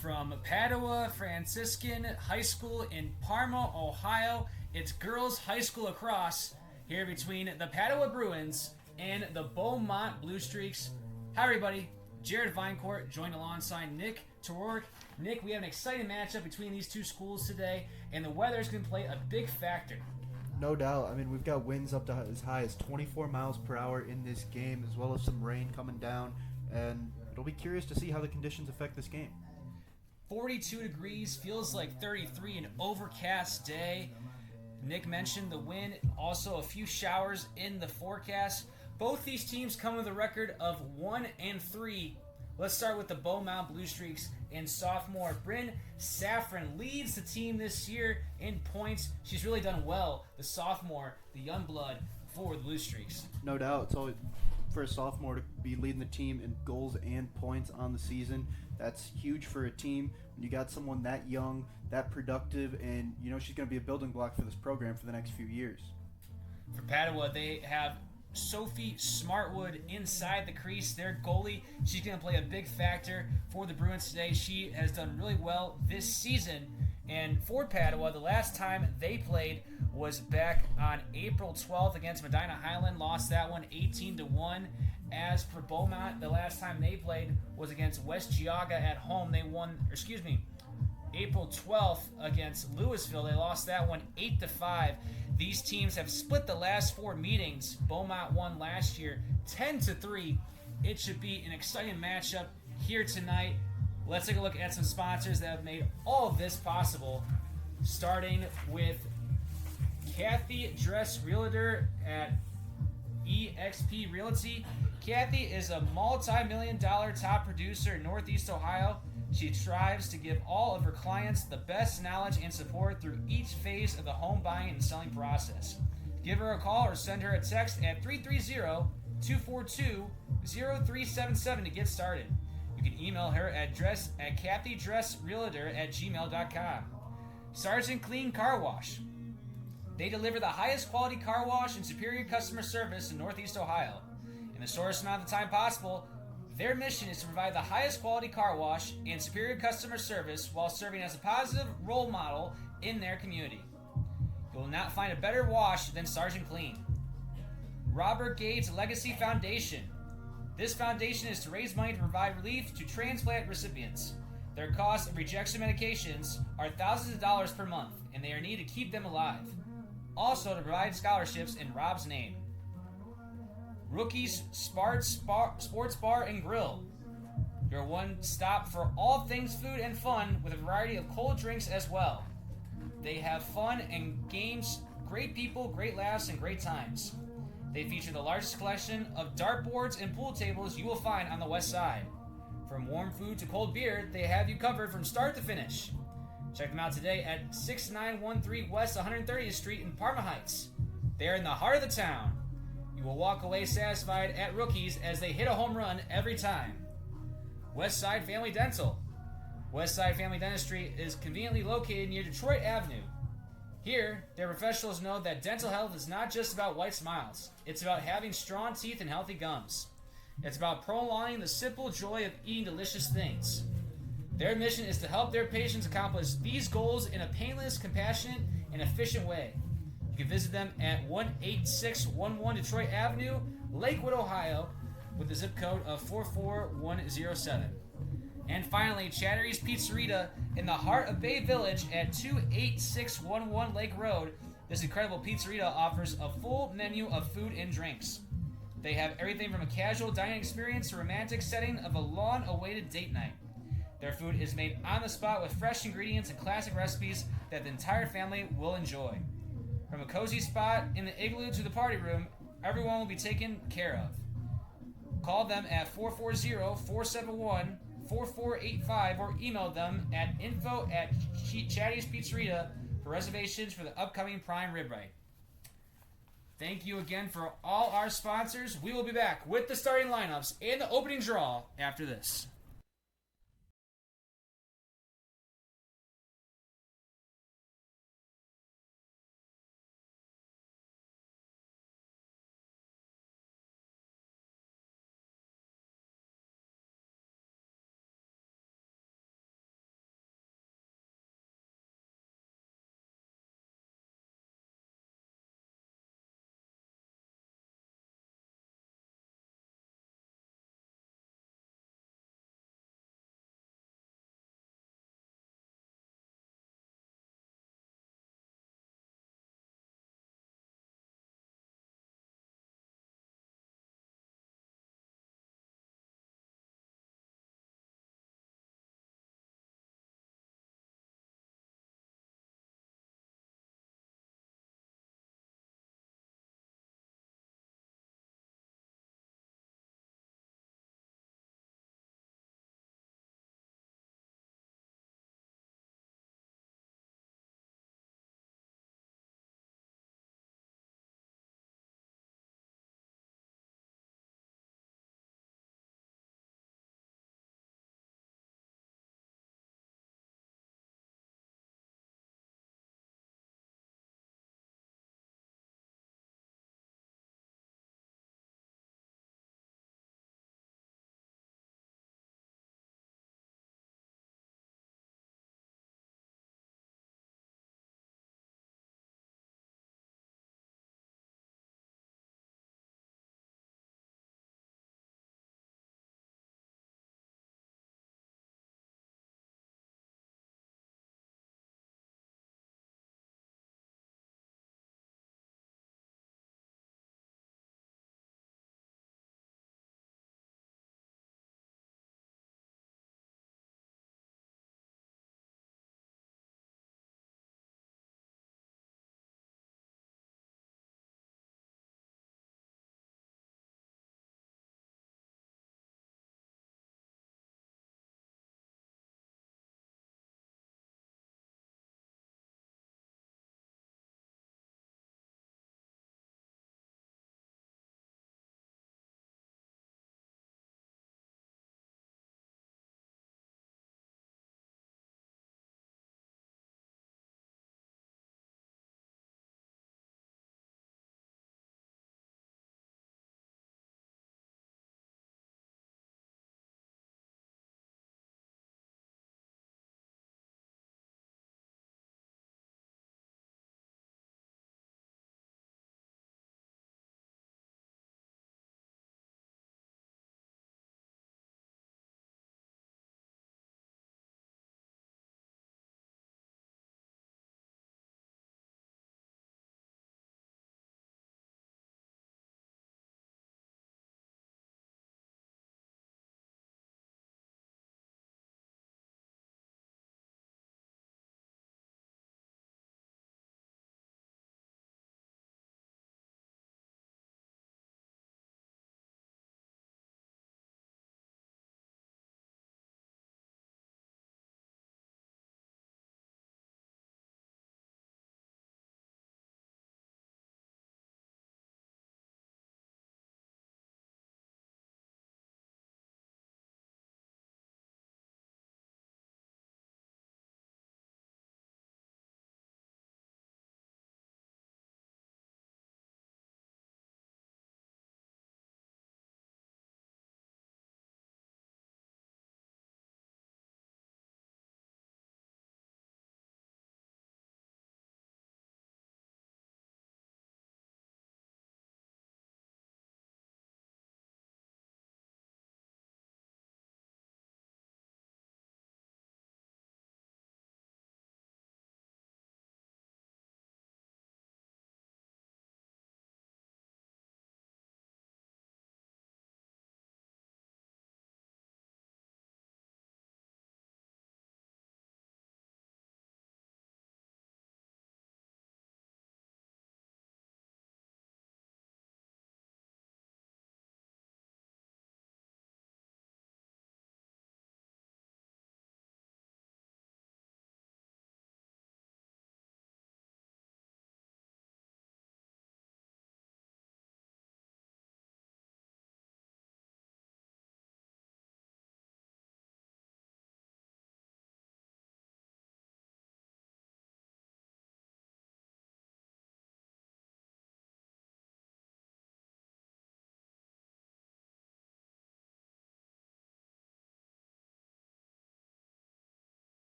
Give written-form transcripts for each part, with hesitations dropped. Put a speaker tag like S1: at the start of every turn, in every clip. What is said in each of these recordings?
S1: From Padua Franciscan High School in Parma, Ohio, it's girls high school lacrosse here between the Padua Bruins and the Beaumont Blue Streaks. Hi, everybody. Jared Vinecourt joined alongside Nick Terork. Nick, we have an exciting matchup between these two schools today, and the weather is going to play a big factor.
S2: No doubt. I mean, we've got winds up to as high as 24 miles per hour in this game, as well as some rain coming down, and it'll be curious to see how the conditions affect this game.
S1: 42 degrees, feels like 33, an overcast day. Nick mentioned the wind, also a few showers in the forecast. Both these teams come with a record of 1-3. Let's start with the Beaumont Blue Streaks and sophomore Bryn Safran leads the team this year in points. She's really done well, the sophomore, the young blood for the Blue Streaks.
S2: No doubt. It's always for a sophomore to be leading the team in goals and points on the season. That's huge for a team when you got someone that young, that productive, and you know she's going to be a building block for this program for the next few years.
S1: For Padua, they have Sophie Smartwood inside the crease. Their goalie, she's going to play a big factor for the Bruins today. She has done really well this season. And for Padua, the last time they played was back on April 12th against Medina Highland. Lost that one 18-1. As for Beaumont, the last time they played was against West Geauga at home. They won, April 12th against Louisville. They lost that one 8-5. These teams have split the last four meetings. Beaumont won last year 10-3. It should be an exciting matchup here tonight. Let's take a look at some sponsors that have made all of this possible. Starting with Kathy Dress Realtor at eXp Realty. Kathy is a multi-million-dollar top producer in Northeast Ohio. She strives to give all of her clients the best knowledge and support through each phase of the home buying and selling process. Give her a call or send her a text at 330-242-0377 to get started. You can email her at kathydressrealtor@gmail.com. Sergeant Clean Car Wash. They deliver the highest quality car wash and superior customer service in Northeast Ohio. In the shortest amount of time possible, their mission is to provide the highest quality car wash and superior customer service while serving as a positive role model in their community. You will not find a better wash than Sergeant Clean. Robert Gates Legacy Foundation. This foundation is to raise money to provide relief to transplant recipients. Their cost of rejection medications are thousands of dollars per month, and they are needed to keep them alive. Also to provide scholarships in Rob's name. Rookies Sports Bar and Grill. Your one stop for all things food and fun with a variety of cold drinks as well. They have fun and games, great people, great laughs, and great times. They feature the largest collection of dartboards and pool tables you will find on the west side. From warm food to cold beer, they have you covered from start to finish. Check them out today at 6913 West 130th Street in Parma Heights. They are in the heart of the town. You will walk away satisfied at Rookies as they hit a home run every time. Westside Family Dental. Westside Family Dentistry is conveniently located near Detroit Avenue. Here, their professionals know that dental health is not just about white smiles. It's about having strong teeth and healthy gums. It's about prolonging the simple joy of eating delicious things. Their mission is to help their patients accomplish these goals in a painless, compassionate, and efficient way. You can visit them at 18611 Detroit Avenue, Lakewood, Ohio, with the zip code of 44107. And finally, Chattery's Pizzeria in the heart of Bay Village at 28611 Lake Road. This incredible pizzeria offers a full menu of food and drinks. They have everything from a casual dining experience to a romantic setting of a long-awaited date night. Their food is made on the spot with fresh ingredients and classic recipes that the entire family will enjoy. From a cozy spot in the igloo to the party room, everyone will be taken care of. Call them at 440-471-4485 or email them at info@Chatty's Pizzeria for reservations for the upcoming Prime Rib Rite. Thank you again for all our sponsors. We will be back with the starting lineups and the opening draw after this.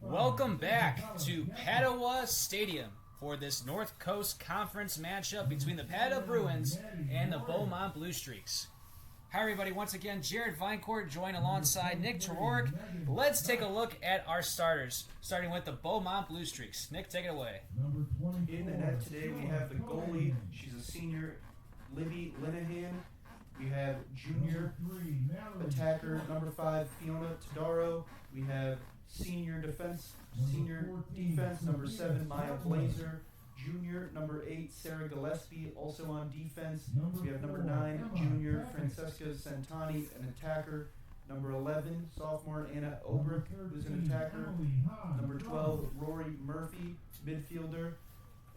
S1: Welcome back to Padua Stadium for this North Coast Conference matchup between the Padua Bruins and the Beaumont Blue Streaks. Hi everybody, once again, Jared Vinecourt joined alongside Nick Terork. Let's take a look at our starters, starting with the Beaumont Blue Streaks. Nick, take it away.
S2: In the net today, we have the goalie. She's a senior, Libby Linehan. We have junior attacker, number 5, Fiona Todaro. We have senior defense, number 7, Maya Blazer. Junior, number 8, Sarah Gillespie, also on defense. We have number 9, junior, Francesca Santani, an attacker. Number 11, sophomore, Anna Obrick, who's an attacker. Number 12, Rory Murphy, midfielder.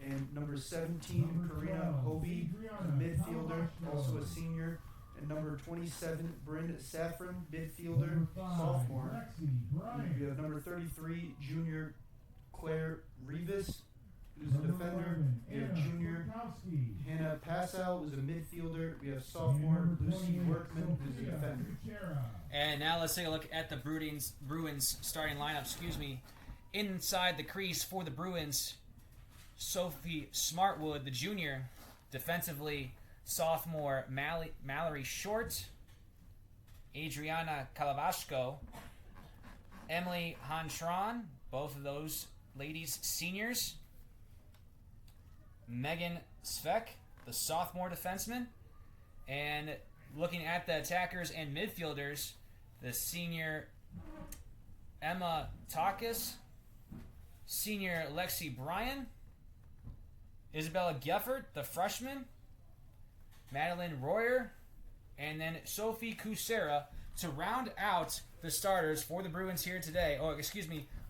S2: And number 17, Karina Hovey, a midfielder, also a senior. And number 27, Bryn Saffron, midfielder, sophomore. We have number 33, junior, Claire Rivas, who's a defender. We have junior Hannah Passow, who's a midfielder. We have sophomore Lucy Workman, who's a defender.
S1: And now let's take a look at the Bruins starting lineup. Inside the crease for the Bruins, Sophie Smartwood, the junior. Defensively, sophomore Mallory Short, Adriana Calavashko, Emily Hantron, both of those ladies seniors. Megan Svek, the sophomore defenseman. And looking at the attackers and midfielders, the senior Emma Takis, senior Lexi Bryan, Isabella Geffert, the freshman, Madeline Royer, and then Sophie Kusera to round out the starters for the Bruins here today.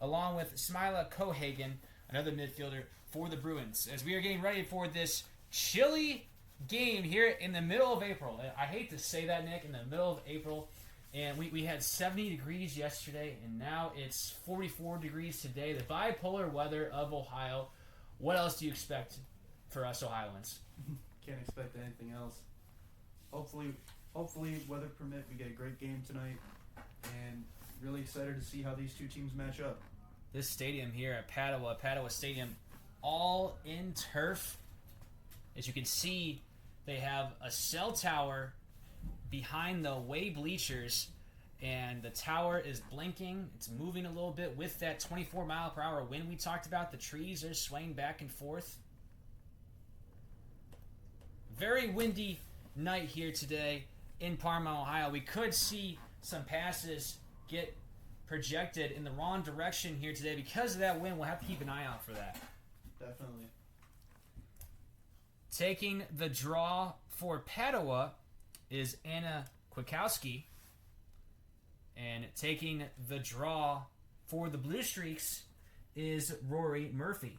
S1: Along with Smila Cohagen, another midfielder for the Bruins, as we are getting ready for this chilly game here in the middle of April. I hate to say that, Nick, in the middle of April. And we had 70 degrees yesterday, and now it's 44 degrees today. The bipolar weather of Ohio. What else do you expect for us Ohioans?
S2: Can't expect anything else. Hopefully, weather permit, we get a great game tonight. And really excited to see how these two teams match up.
S1: This stadium here at Padua Stadium, all in turf. As you can see, they have a cell tower behind the away bleachers, and the tower is blinking. It's moving a little bit with that 24-mile-per-hour wind we talked about. The trees are swaying back and forth. Very windy night here today in Parma, Ohio. We could see some passes get projected in the wrong direction here today. Because of that wind, we'll have to keep an eye out for that.
S2: Definitely.
S1: Taking the draw for Padua is Anna Kwiatkowski. And taking the draw for the Blue Streaks is Rory Murphy.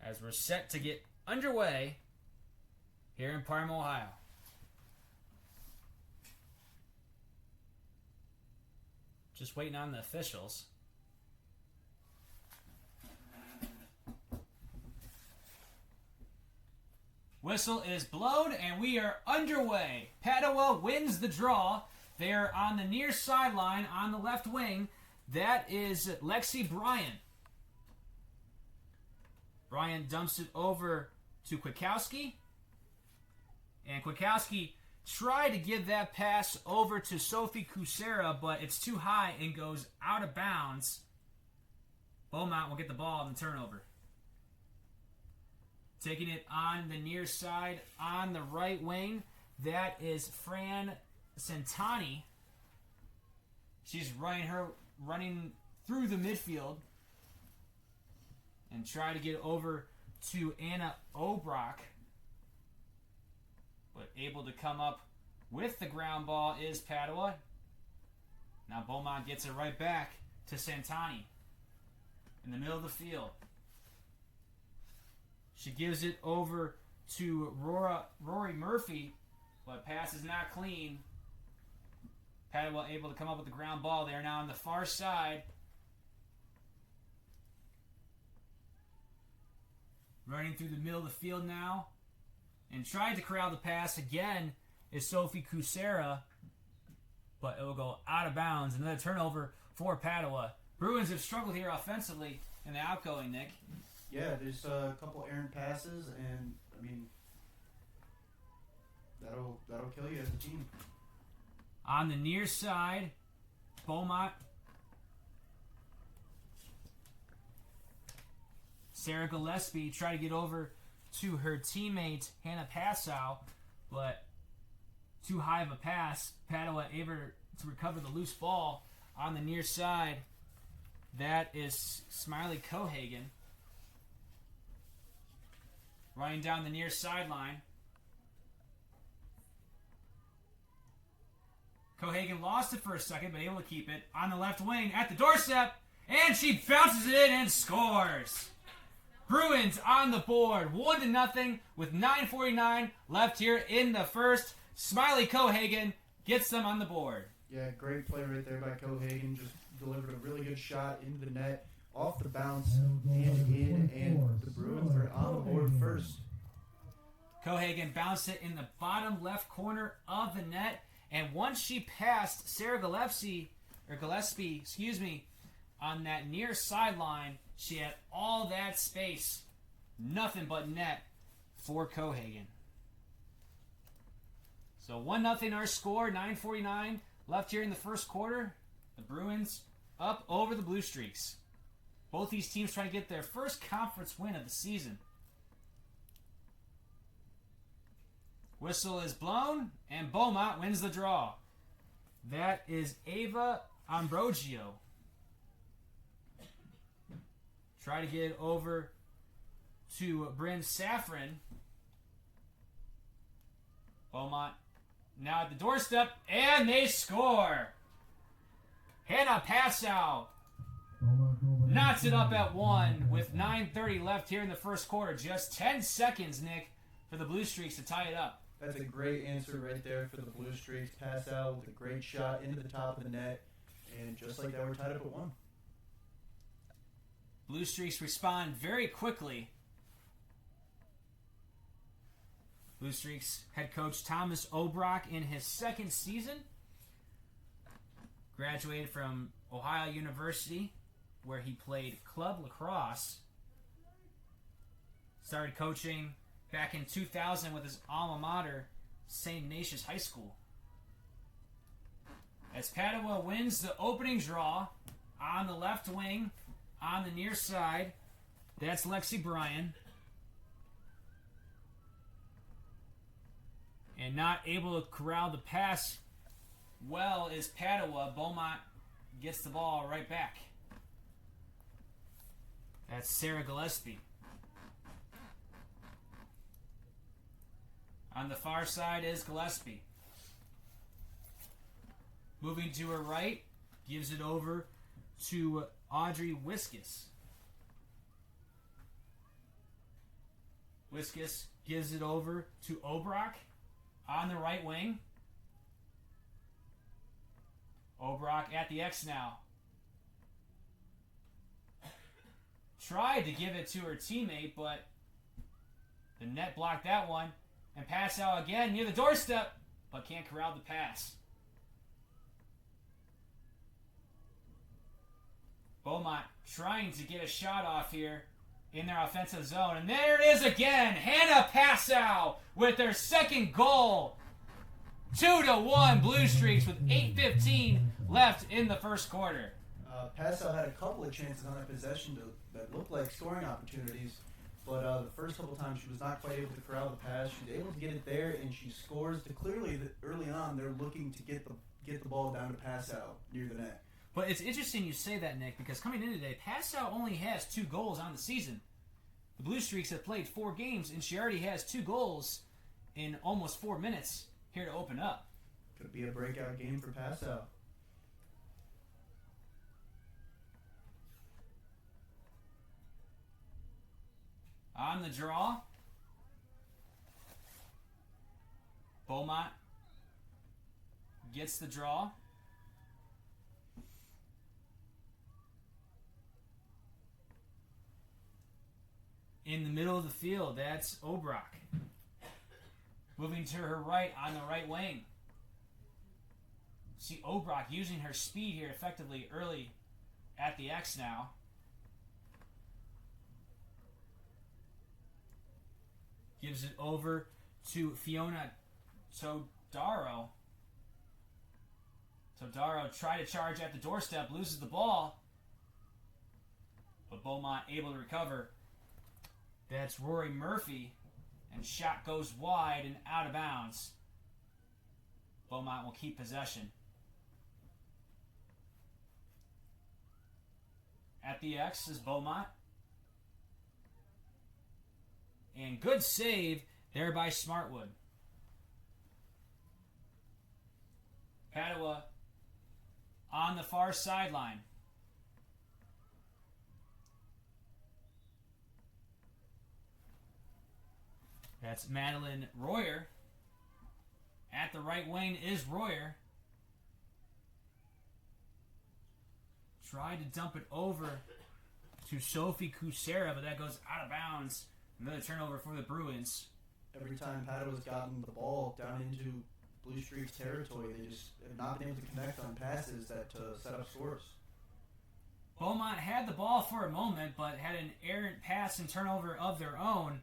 S1: As we're set to get underway here in Parma, Ohio. Just waiting on the officials. Whistle is blown, and we are underway. Padua wins the draw. They are on the near sideline on the left wing. That is Lexi Bryan. Bryan dumps it over to Kwiatkowski. And Kwiatkowski tried to give that pass over to Sophie Kusera, but it's too high and goes out of bounds. Beaumont will get the ball on the turnover. Taking it on the near side, on the right wing, that is Fran Santani. She's running through the midfield and try to get over to Anna Obrock. But able to come up with the ground ball is Padua. Now Beaumont gets it right back to Santani in the middle of the field. She gives it over to Rory Murphy, but pass is not clean. Padua able to come up with the ground ball. They are now on the far side. Running through the middle of the field now. And trying to corral the pass again is Sophie Kusera. but it will go out of bounds. Another turnover for Padua. Bruins have struggled here offensively in the outgoing, Nick.
S2: Yeah, there's a couple errant passes, and I mean, that'll kill you as a team.
S1: On the near side, Beaumont. Sarah Gillespie tried to get over to her teammate Hannah Passow, but too high of a pass. Padua able to recover the loose ball on the near side. That is Smiley Cohagen running down the near sideline. Cohagen lost it for a second, but able to keep it on the left wing at the doorstep, and she bounces it in and scores. Bruins on the board, 1-0 with 9:49 left here in the first. Smiley Cohagen gets them on the board.
S2: Yeah, great play right there by Cohagen. Just delivered a really good shot into the net, off the bounce, and in, and the Bruins are on the board first.
S1: Cohagen bounced it in the bottom left corner of the net, and once she passed Sarah Gillespie, on that near sideline, she had all that space. Nothing but net for Cohagen. So 1-0 our score, 9:49 left here in the first quarter. The Bruins up over the Blue Streaks. Both these teams trying to get their first conference win of the season. Whistle is blown, and Beaumont wins the draw. That is Ava Ambrogio. Try to get it over to Bryn Safran. Beaumont now at the doorstep, and they score. Hannah Passow knocks it up at 1 with 9:30 left here in the first quarter. Just 10 seconds, Nick, for the Blue Streaks to tie it up.
S2: That's a great answer right there for the Blue Streaks. Pass out with a great shot into the top of the net, and just like that, we're tied up at 1.
S1: Blue Streaks respond very quickly. Blue Streaks head coach Thomas Obrock in his second season. Graduated from Ohio University, where he played club lacrosse. Started coaching back in 2000 with his alma mater, St. Ignatius High School. As Padua wins the opening draw on the left wing, on the near side, that's Lexi Bryan. And not able to corral the pass well is Padua. Beaumont gets the ball right back. That's Sarah Gillespie. On the far side is Gillespie. Moving to her right, gives it over to Audrey Wiskus. Wiskus gives it over to Obrock on the right wing. Obrock at the X now. Tried to give it to her teammate, but the net blocked that one. And pass out again near the doorstep, but can't corral the pass. Beaumont trying to get a shot off here in their offensive zone. And there it is again. Hannah Passow with their second goal. 2-1 Blue Streaks with 8:15 left in the first quarter.
S2: Passow had a couple of chances on that possession that looked like scoring opportunities. But the first couple times she was not quite able to corral the pass. She's able to get it there, and she scores. Clearly, early on, they're looking to get the ball down to Passow near the net.
S1: But it's interesting you say that, Nick, because coming in today, Passow only has 2 goals on the season. The Blue Streaks have played 4 games, and she already has 2 goals in almost 4 minutes here to open up.
S2: Could be a breakout game for Passow.
S1: On the draw, Beaumont gets the draw. In the middle of the field, that's Obrock. Moving to her right on the right wing. See Obrock using her speed here effectively early at the X now. Gives it over to Fiona Todaro. Todaro tried to charge at the doorstep, loses the ball. But Beaumont able to recover. That's Rory Murphy. And shot goes wide and out of bounds. Beaumont will keep possession. At the X is Beaumont. And good save there by Smartwood. Padua on the far sideline. That's Madeline Royer. At the right wing is Royer. Tried to dump it over to Sophie Kucera, but that goes out of bounds. Another turnover for the Bruins.
S2: Every time Padua's gotten the ball down into Blue Streak's territory, they just have not been able to connect on passes that set up scores.
S1: Beaumont had the ball for a moment, but had an errant pass and turnover of their own.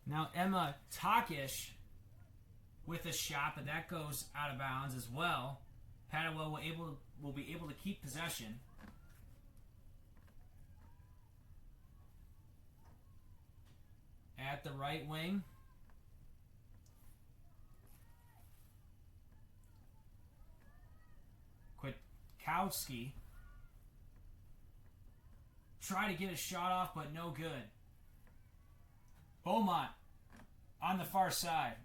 S1: Now Emma Takish with a shot, but that goes out of bounds as well. Padua will be able to keep possession. At the right wing, Kwiatkowski tried to get a shot off, but no good. Beaumont on the far side.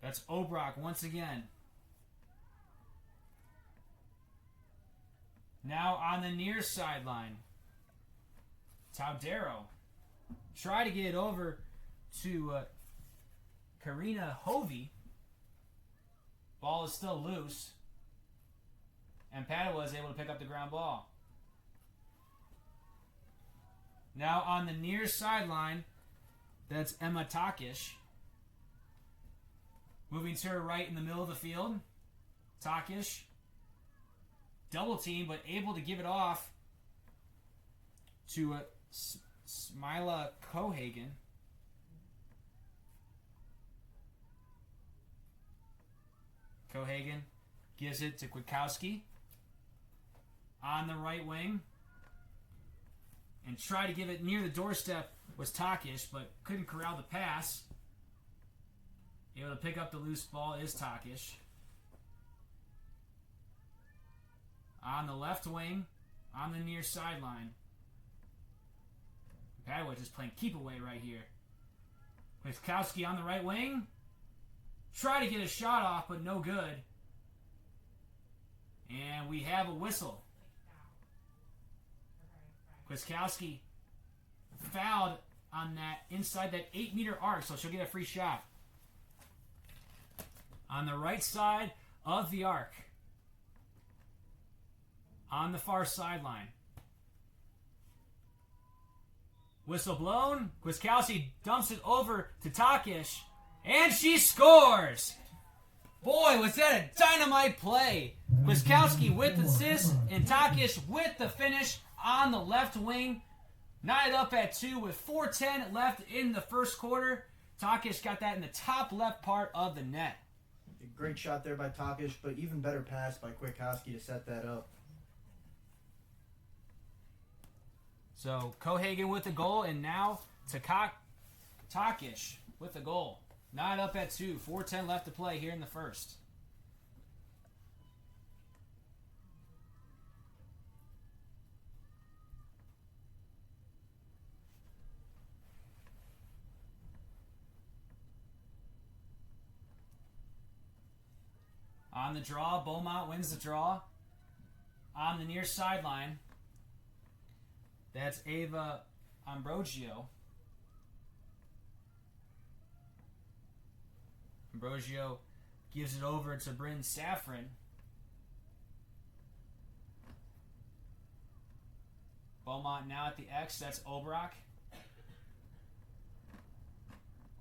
S1: That's Obrock once again. Now on the near sideline, Taudero. Try to get it over to Karina Hovey. Ball is still loose. And Padua is able to pick up the ground ball. Now on the near sideline, that's Emma Takish. Moving to her right in the middle of the field. Takish. Double team, but able to give it off to Smila Cohagen. Cohagen gives it to Kwiatkowski on the right wing. And try to give it near the doorstep was Takish, but couldn't corral the pass. Able to pick up the loose ball is Takish. On the left wing, on the near sideline. Padua just playing keep away right here. Kwiatkowski on the right wing. Try to get a shot off, but no good. And we have a whistle. Kwiatkowski fouled on that inside that 8-meter arc, so she'll get a free shot. On the right side of the arc. On the far sideline. Whistle blown. Kwiatkowski dumps it over to Takish. And she scores! Boy, was that a dynamite play. Kwiatkowski with the assist and Takish with the finish on the left wing. Knotted up at 2 with 4:10 left in the first quarter. Takish got that in the top left part of the net.
S2: A great shot there by Takish, but even better pass by Kwiatkowski to set that up.
S1: So Cohagen with the goal, and now Takish with the goal. Knotted up at 2. 4:10 left to play here in the first. On the draw, Beaumont wins the draw. On the near sideline, that's Ava Ambrogio. Ambrogio gives it over to Bryn Safran. Beaumont now at the X. That's Obrock.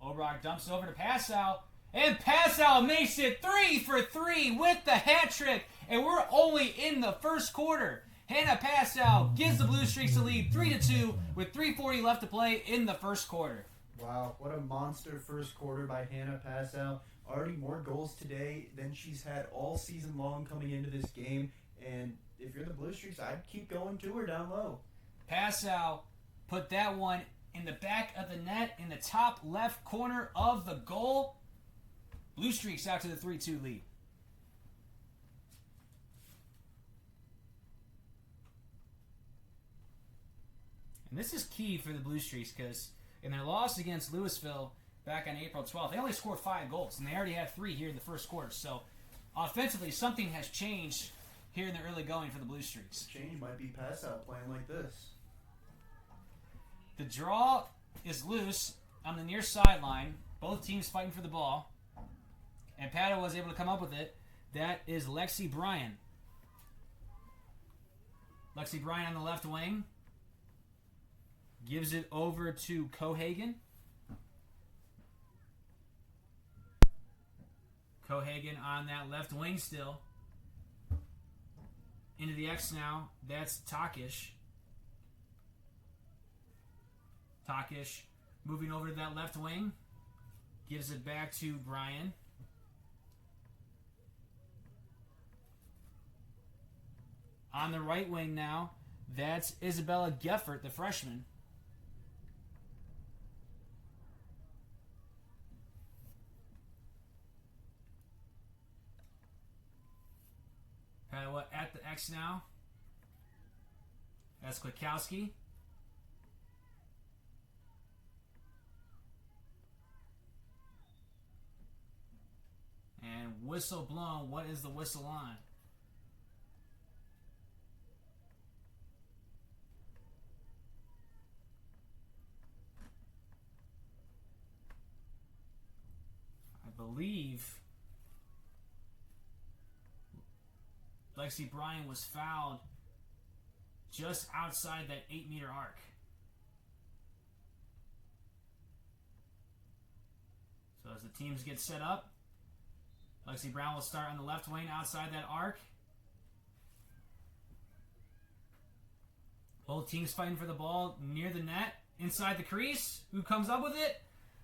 S1: Obrock dumps over to pass out. And Pascal makes it 3 for 3 with the hat trick. And we're only in the first quarter. Hannah Pascal gives the Blue Streaks the lead 3-2 with 3:40 left to play in the first quarter.
S2: Wow, what a monster first quarter by Hannah Pascal. Already more goals today than she's had all season long coming into this game. And if you're the Blue Streaks, I'd keep going to her down low.
S1: Pascal put that one in the back of the net in the top left corner of the goal. Blue Streaks out to the 3-2 lead. And this is key for the Blue Streaks because in their loss against Louisville back on April 12th, they only scored 5 goals, and they already had 3 here in the first quarter. So offensively, something has changed here in the early going for the Blue Streaks.
S2: Change might be Pascal playing like this.
S1: The draw is loose on the near sideline. Both teams fighting for the ball. And Padua was able to come up with it. That is Lexi Bryan. Lexi Bryan on the left wing. Gives it over to Cohagen. Cohagen on that left wing still. Into the X now. That's Takish. Takish moving over to that left wing. Gives it back to Bryan. On the right wing now, that's Isabella Geffert, the freshman. Padua at the X now. That's Kwiatkowski. And whistle blown. What is the whistle on? I believe Lexi Bryan was fouled just outside that 8-meter arc. So as the teams get set up, Lexi Brown will start on the left wing outside that arc. Both teams fighting for the ball near the net, inside the crease. Who comes up with it?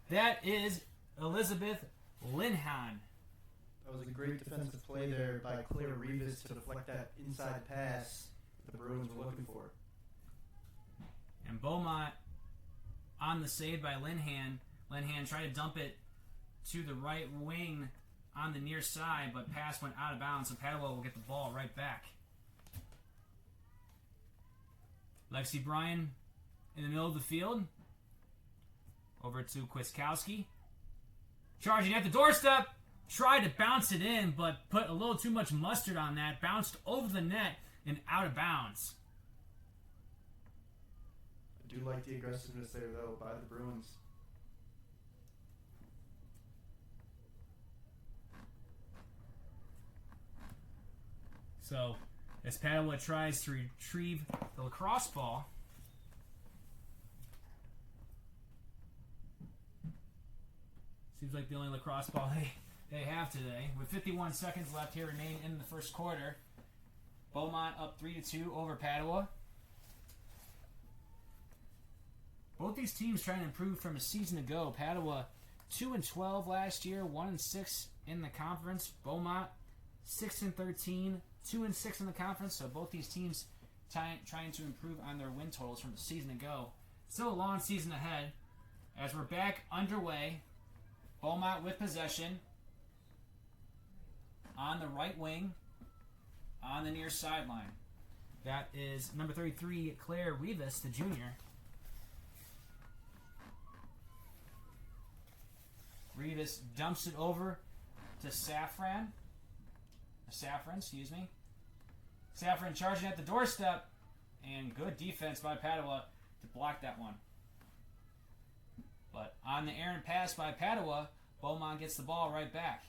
S1: That is Elizabeth Linhan.
S2: That was a great defensive play there by Claire Rivas to deflect that inside pass the Bruins were looking for.
S1: And Beaumont on the save by Linhan. Linhan tried to dump it to the right wing on the near side, but pass went out of bounds, so Padua will get the ball right back. Lexi Bryan in the middle of the field. Over to Kwiatkowski. Charging at the doorstep. Tried to bounce it in, but put a little too much mustard on that. Bounced over the net and out of bounds.
S2: I do like the aggressiveness there, though, by the Bruins.
S1: So, as Padua tries to retrieve the lacrosse ball, seems like the only lacrosse ball they have today. With 51 seconds left here remaining in the first quarter, Beaumont up 3-2 over Padua. Both these teams trying to improve from a season ago. Padua 2-12 last year, 1-6 in the conference. Beaumont 6-13, 2-6 in the conference. So both these teams trying to improve on their win totals from a season ago. Still a long season ahead. As we're back underway, Beaumont with possession on the right wing, on the near sideline. That is number 33, Claire Rivas, the junior. Rivas dumps it over to Saffron, excuse me. Saffron charging at the doorstep, and good defense by Padua to block that one. But on the errant pass by Padua, Beaumont gets the ball right back.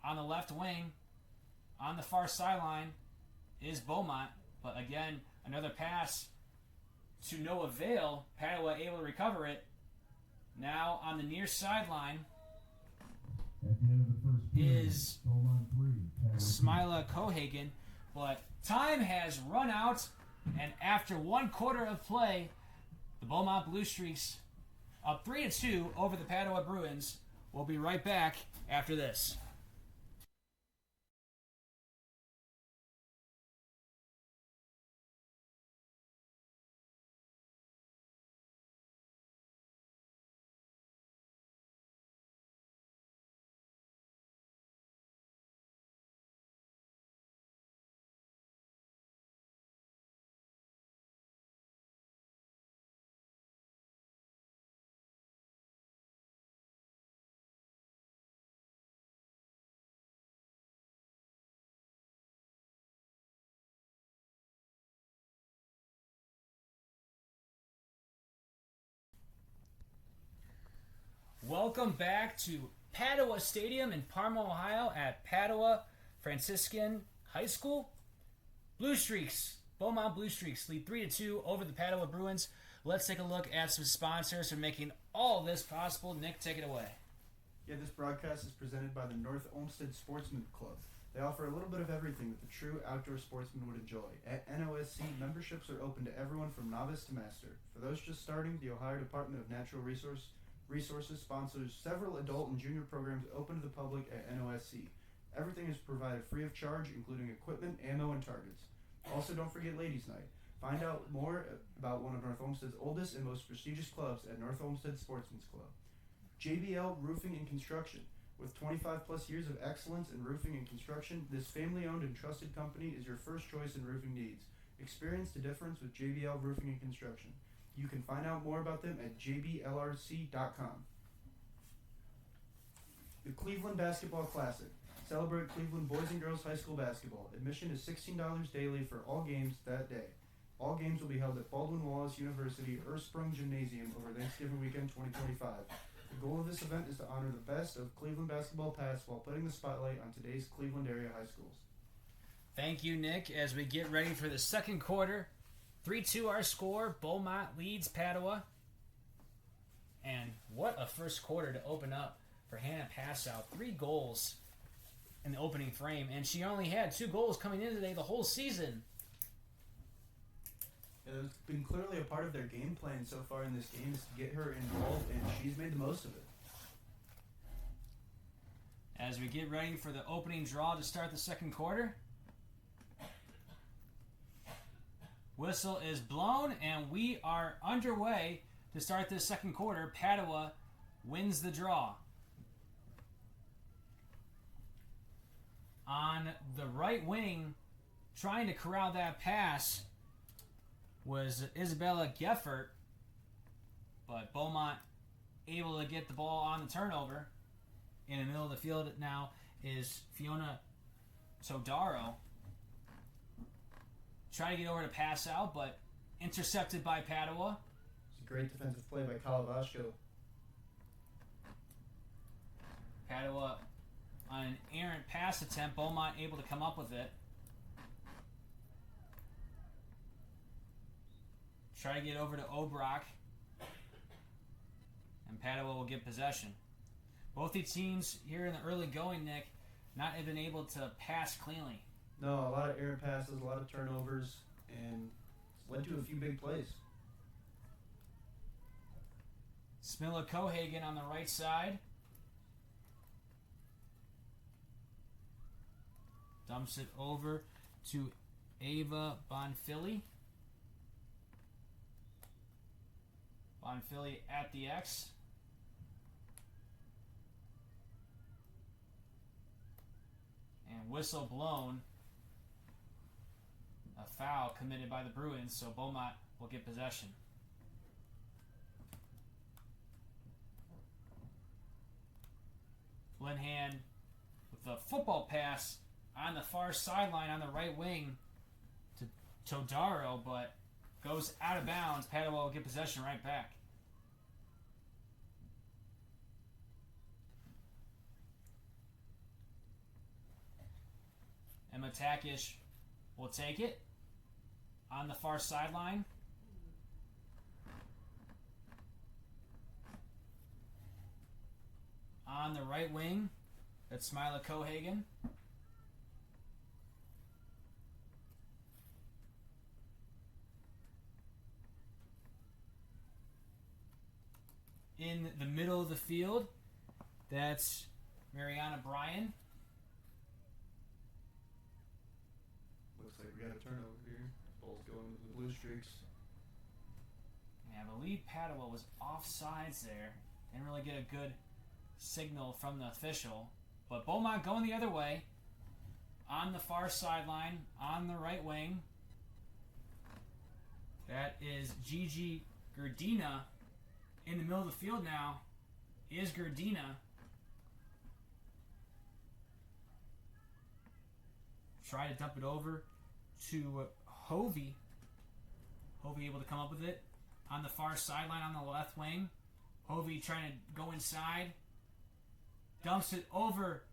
S1: On the left wing, on the far sideline, is Beaumont. But again, another pass to no avail. Padua able to recover it. Now on the near sideline, is Smila Cohagen, but time has run out, and after 1 quarter of play, the Beaumont Blue Streaks up 3-2 over the Padua Bruins. We'll be right back after this. Welcome back to Padua Stadium in Parma, Ohio at Padua Franciscan High School. Blue Streaks, Beaumont Blue Streaks lead 3-2 over the Padua Bruins. Let's take a look at some sponsors who are making all this possible. Nick, take it away.
S2: Yeah, this broadcast is presented by the North Olmsted Sportsman Club. They offer a little bit of everything that the true outdoor sportsman would enjoy. At NOSC, memberships are open to everyone from novice to master. For those just starting, the Ohio Department of Natural Resources sponsors several adult and junior programs open to the public at NOSC. Everything is provided free of charge, including equipment, ammo, and targets. Also, don't forget Ladies' Night. Find out more about one of North Olmsted's oldest and most prestigious clubs at North Olmsted Sportsman's Club. JBL Roofing and Construction. With 25 plus years of excellence in roofing and construction, this family-owned and trusted company is your first choice in roofing needs. Experience the difference with JBL Roofing and Construction. You can find out more about them at jblrc.com. The Cleveland Basketball Classic. Celebrate Cleveland Boys and Girls High School Basketball. Admission is $16 daily for all games that day. All games will be held at Baldwin Wallace University Ersprung Gymnasium over Thanksgiving weekend 2025. The goal of this event is to honor the best of Cleveland basketball past while putting the spotlight on today's Cleveland area high schools.
S1: Thank you, Nick. As we get ready for the second quarter, 3-2 our score. Beaumont leads Padua. And what a first quarter to open up for Hannah Passow. 3 goals in the opening frame, and she only had 2 goals coming in today the whole season.
S2: It's been clearly a part of their game plan so far in this game is to get her involved, and she's made the most of it.
S1: As we get ready for the opening draw to start the second quarter, whistle is blown, and we are underway to start this second quarter. Padua wins the draw. On the right wing, trying to corral that pass was Isabella Geffert, but Beaumont able to get the ball on the turnover. In the middle of the field now is Fiona Todaro. Try to get over to pass out, but intercepted by Padua.
S2: It's a great defensive play by Calavasco.
S1: Padua on an errant pass attempt, Beaumont able to come up with it. Try to get over to Obrock, and Padua will get possession. Both these teams here in the early going, Nick, not have been able to pass cleanly.
S2: No, a lot of errant passes, a lot of turnovers, and it's led to a few big plays.
S1: Smilla Cohagen on the right side. Dumps it over to Ava Bonfili. Bonfili at the X. And whistle blown. A foul committed by the Bruins, so Beaumont will get possession. Linhan with the football pass on the far sideline on the right wing to Todaro, but goes out of bounds. Padua will get possession right back. Emma Takish will take it on the far sideline. On the right wing, That's Smiler Cohagen. In the middle of the field, that's Mariana Bryan.
S2: Looks like we got a turnover here. Ball's going to the Blue Streaks.
S1: Yeah, I believe Padua was offsides there. Didn't really get a good signal from the official. But Beaumont going the other way. On the far sideline, on the right wing. That is Gigi Gerdina. In the middle of the field now is Gerdina. Try to dump it over to Hovey. Hovey able to come up with it. On the far sideline on the left wing. Hovey trying to go inside. Dumps it over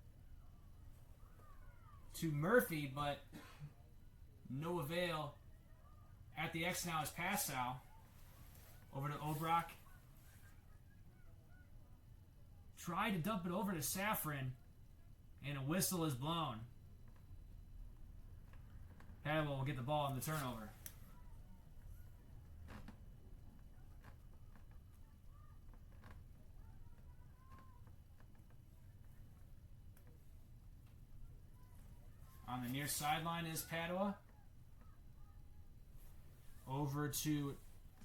S1: to Murphy, but no avail. At the X now is Passau. Over to Obrock. Try to dump it over to Safran, and a whistle is blown. Padua will get the ball on the turnover. On the near sideline is Padua. Over to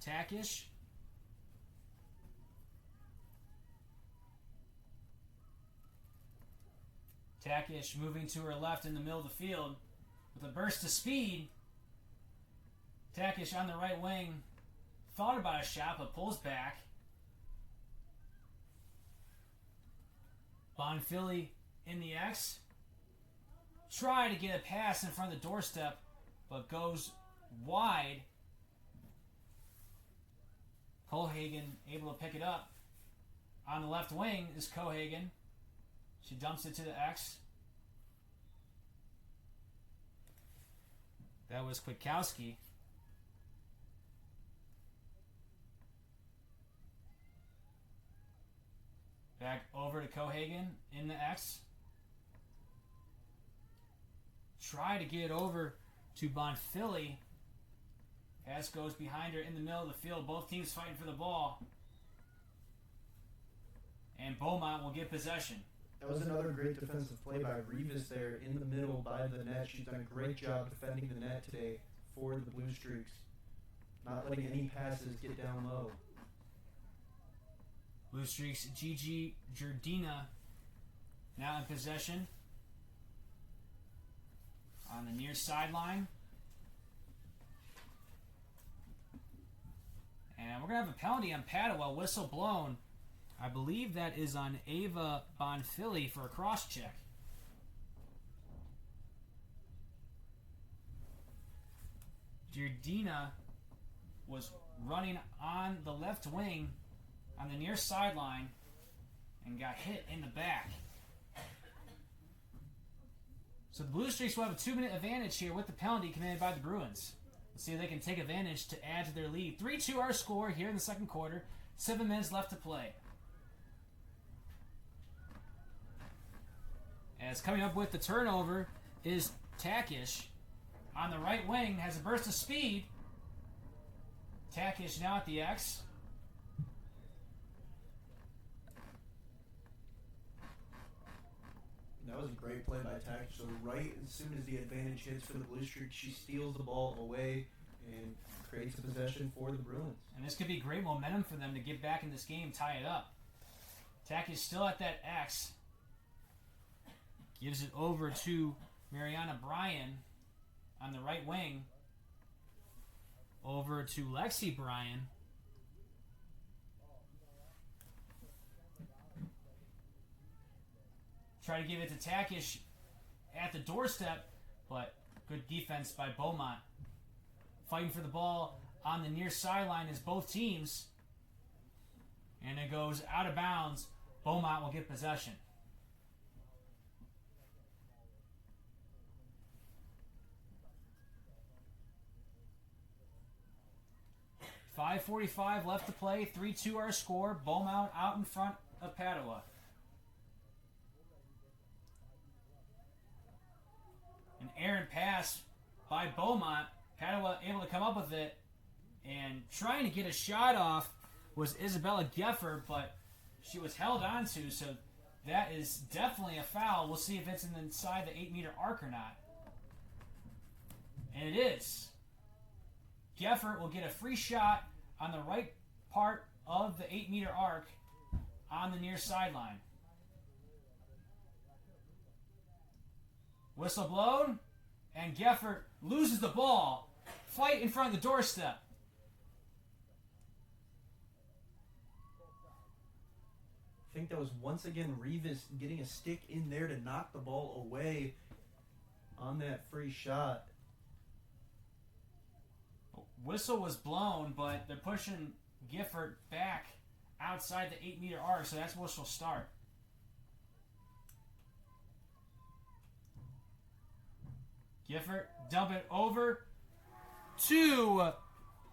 S1: Takish. Takish moving to her left in the middle of the field with a burst of speed. Takish on the right wing thought about a shot but pulls back. Bonfili in the X. Try to get a pass in front of the doorstep but goes wide. Cohagen able to pick it up. On the left wing is Cohagen. She dumps it to the X. That was Kwiatkowski. Back over to Cohagen in the X. Try to get it over to Bonfili. Pass goes behind her in the middle of the field. Both teams fighting for the ball. And Beaumont will get possession.
S2: That was another great defensive play by Rivas there in the middle by the net. She's done a great job defending the net today for the Blue Streaks. Not letting any passes get down low.
S1: Blue Streaks, Gigi Gerdina now in possession. On the near sideline. And we're going to have a penalty on Padua, whistle blown. I believe that is on Ava Bonfili for a cross check. Gerdina was running on the left wing on the near sideline and got hit in the back. So the Blue Streaks will have a 2-minute advantage here with the penalty committed by the Bruins. Let's see if they can take advantage to add to their lead. 3-2 our score here in the second quarter. 7 minutes left to play. As coming up with the turnover is Takish. On the right wing, has a burst of speed. Takish now at the X.
S2: That was a great play by Takish. So right as soon as the advantage hits for the Blue Streaks, she steals the ball away and creates a possession for the Bruins.
S1: And this could be great momentum for them to get back in this game, tie it up. Takish still at that X. Gives it over to Mariana Bryan on the right wing. Over to Lexi Bryan. Try to give it to Takish at the doorstep, but good defense by Beaumont. Fighting for the ball on the near sideline is both teams. And it goes out of bounds. Beaumont will get possession. 5:45 left to play. 3-2 our score. Beaumont out in front of Padua. errant pass by Beaumont. Padua able to come up with it. And trying to get a shot off was Isabella Geffer, but she was held onto, so that is definitely a foul. We'll see if it's inside the 8-meter arc or not. And it is. Geffer will get a free shot on the right part of the 8-meter arc on the near sideline. Whistle blown, and Geffer loses the ball. Fight in front of the doorstep.
S2: I think that was once again Rivas getting a stick in there to knock the ball away on that free shot.
S1: Whistle was blown, but they're pushing Gifford back outside the 8-meter arc, so that's whistle start. Gifford dump it over to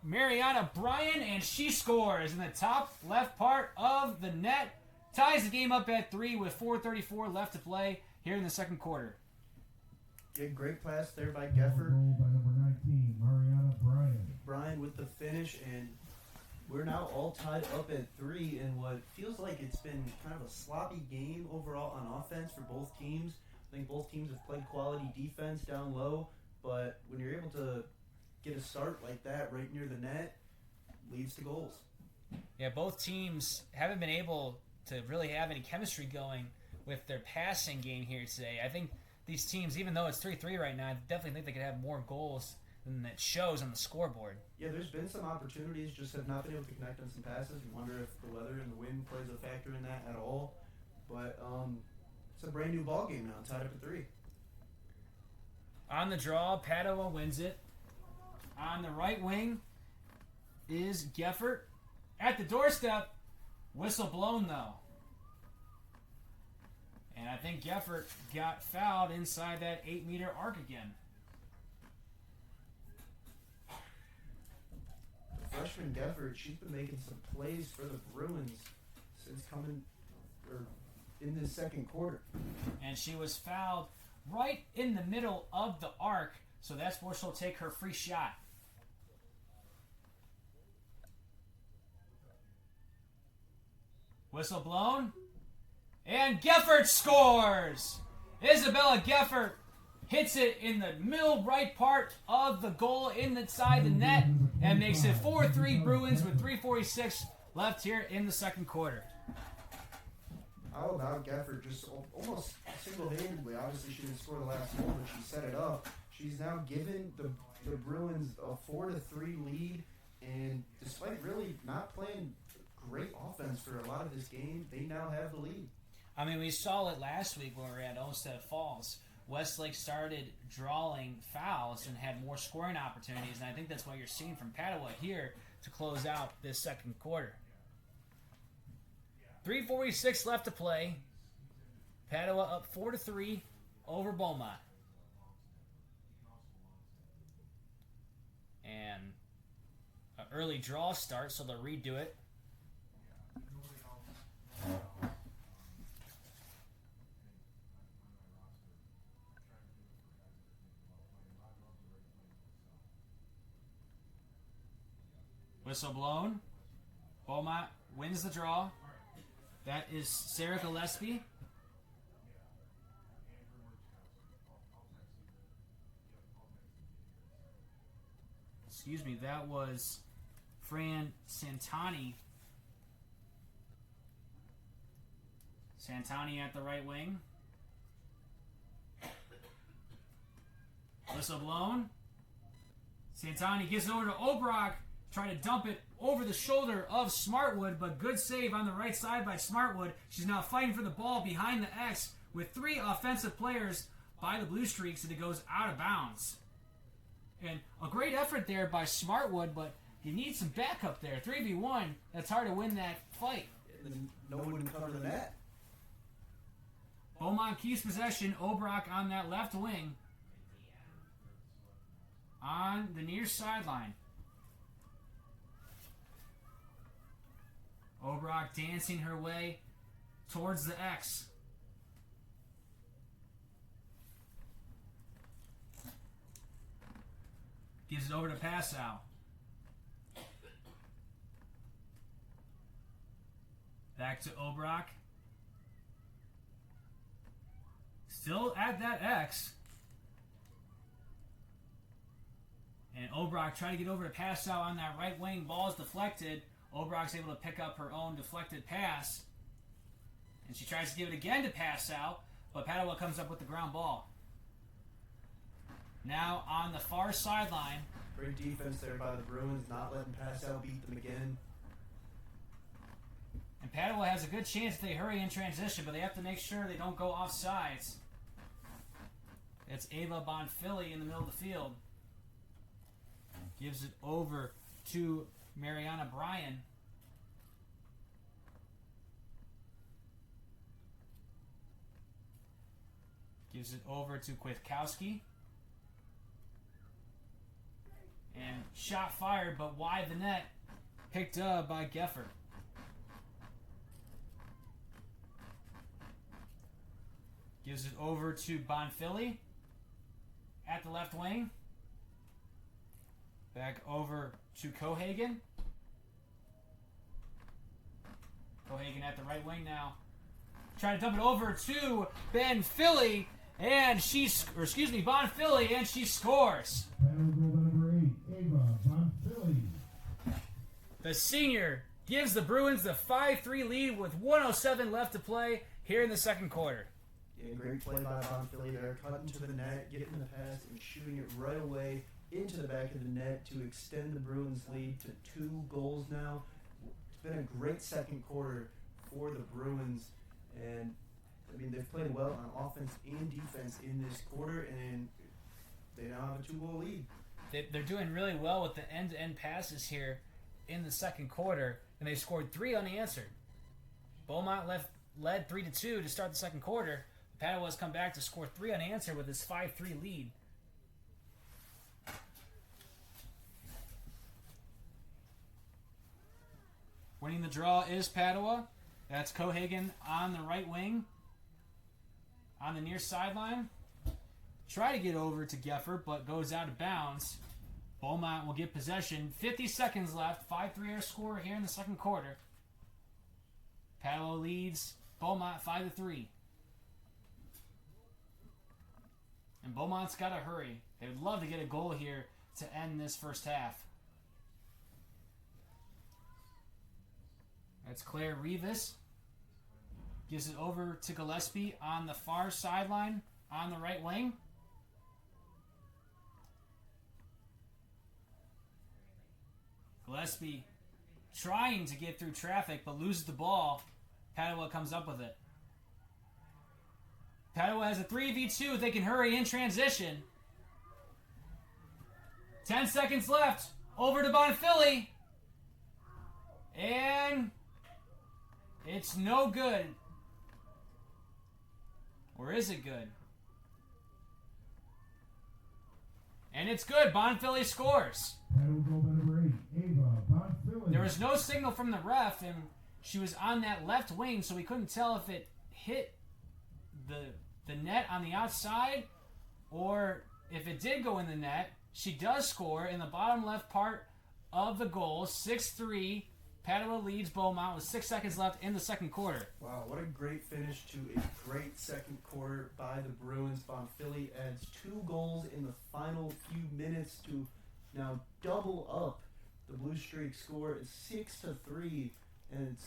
S1: Mariana Bryan, and she scores in the top left part of the net. Ties the game up at 3 with 4:34 left to play here in the second quarter.
S2: Yeah, great pass there by Gifford.
S3: Goal by number 19, Mariana Bryan.
S2: Bryan with the finish, and we're now all tied up at 3 in what feels like it's been kind of a sloppy game overall on offense for both teams. I think both teams have played quality defense down low, but when you're able to get a start like that right near the net, leads to goals.
S1: Yeah, both teams haven't been able to really have any chemistry going with their passing game here today. I think these teams, even though it's 3-3 right now, I definitely think they could have more goals than it shows on the scoreboard.
S2: Yeah, there's been some opportunities, just have not been able to connect on some passes. You wonder if the weather and the wind plays a factor in that at all. But it's a brand new ball game now, tied up at 3.
S1: On the draw, Padua wins it. On the right wing is Geffert. At the doorstep, whistle blown though. And I think Geffert got fouled inside that 8-meter arc again.
S2: Freshman Geffert, she's been making some plays for the Bruins since coming in this second quarter.
S1: And she was fouled right in the middle of the arc, so that's where she'll take her free shot. Whistle blown. And Geffert scores! Isabella Geffert hits it in the middle right part of the goal inside the net and makes it 4-3 Bruins with 3:46 left here in the second quarter.
S2: How about Geffert just almost single-handedly? Obviously, she didn't score the last goal, but she set it up. She's now given the Bruins a 4-3 lead, and despite really not playing great offense for a lot of this game, they now have the lead.
S1: I mean, we saw it last week when we were at Olmsted Falls. Westlake started drawing fouls and had more scoring opportunities, and I think that's what you're seeing from Padua here to close out this second quarter. 3:46 left to play. Padua up 4-3 over Beaumont. And an early draw start, so they'll redo it. Whistle blown. Beaumont wins the draw. That is Sarah Gillespie. Excuse me, that was Fran Santani. Santani at the right wing. Whistle blown. Santani gets it over to Obrock. Trying to dump it over the shoulder of Smartwood, but good save on the right side by Smartwood. She's now fighting for the ball behind the X with 3 offensive players by the Blue Streaks, and it goes out of bounds. And a great effort there by Smartwood, but you need some backup there. 3v1, that's hard to win that fight.
S2: And no one would cover the net.
S1: Beaumont keeps possession. Obrock on that left wing. On the near sideline. Obrock dancing her way towards the X. Gives it over to Passau. Back to Obrock. Still at that X. And Obrock trying to get over to Passau on that right wing. Ball is deflected. Obrock's able to pick up her own deflected pass. And she tries to give it again to Passau, but Padua comes up with the ground ball. Now on the far sideline.
S2: Great defense there by the Bruins, not letting Passau beat them again.
S1: And Padua has a good chance if they hurry in transition, but they have to make sure they don't go off sides. It's Ava Bonfili in the middle of the field. Gives it over to Mariana Bryan. Gives it over to Kwiatkowski. And shot fired, but wide the net. Picked up by Geffer. Gives it over to Bonfili at the left wing. Back over to Cohagen. Cohagen at the right wing now. Trying to dump it over to Bonfili, and Bonfili, and she scores.
S3: Battle goal number 8, Ava Bonfili.
S1: The senior gives the Bruins the 5-3 lead with 1:07 left to play here in the second quarter.
S2: Yeah, great play by Bonfili there, cutting to the net, getting the pass, and shooting it right away into the back of the net to extend the Bruins' lead to 2 goals now. It's been a great second quarter for the Bruins, and I mean they've played well on offense and defense in this quarter, and they now have a 2-goal lead.
S1: They're doing really well with the end-to-end passes here in the second quarter, and they scored 3 unanswered. Beaumont led 3-2 to start the second quarter. Padua has come back to score 3 unanswered with his 5-3 lead. Winning the draw is Padua. That's Cohagen on the right wing. On the near sideline. Try to get over to Geffer, but goes out of bounds. Beaumont will get possession. 50 seconds left. 5-3 our score here in the second quarter. Padua leads Beaumont 5-3. And Beaumont's got to hurry. They would love to get a goal here to end this first half. That's Claire Rivas. Gives it over to Gillespie on the far sideline on the right wing. Gillespie trying to get through traffic but loses the ball. Padua comes up with it. Padua has a 3v2 if they can hurry in transition. 10 seconds left. Over to Bonfili. And it's no good. Or is it good? And it's good. Bonfili scores.
S3: Battle goal number 8, Ava Bonfili.
S1: There was no signal from the ref, and she was on that left wing, so we couldn't tell if it hit the net on the outside or if it did go in the net. She does score in the bottom left part of the goal. 6-3. Padua leads Beaumont with 6 seconds left in the second quarter.
S2: Wow, what a great finish to a great second quarter by the Bruins. Bonfili adds 2 goals in the final few minutes to now double up the Blue Streak score. It's 6-3, and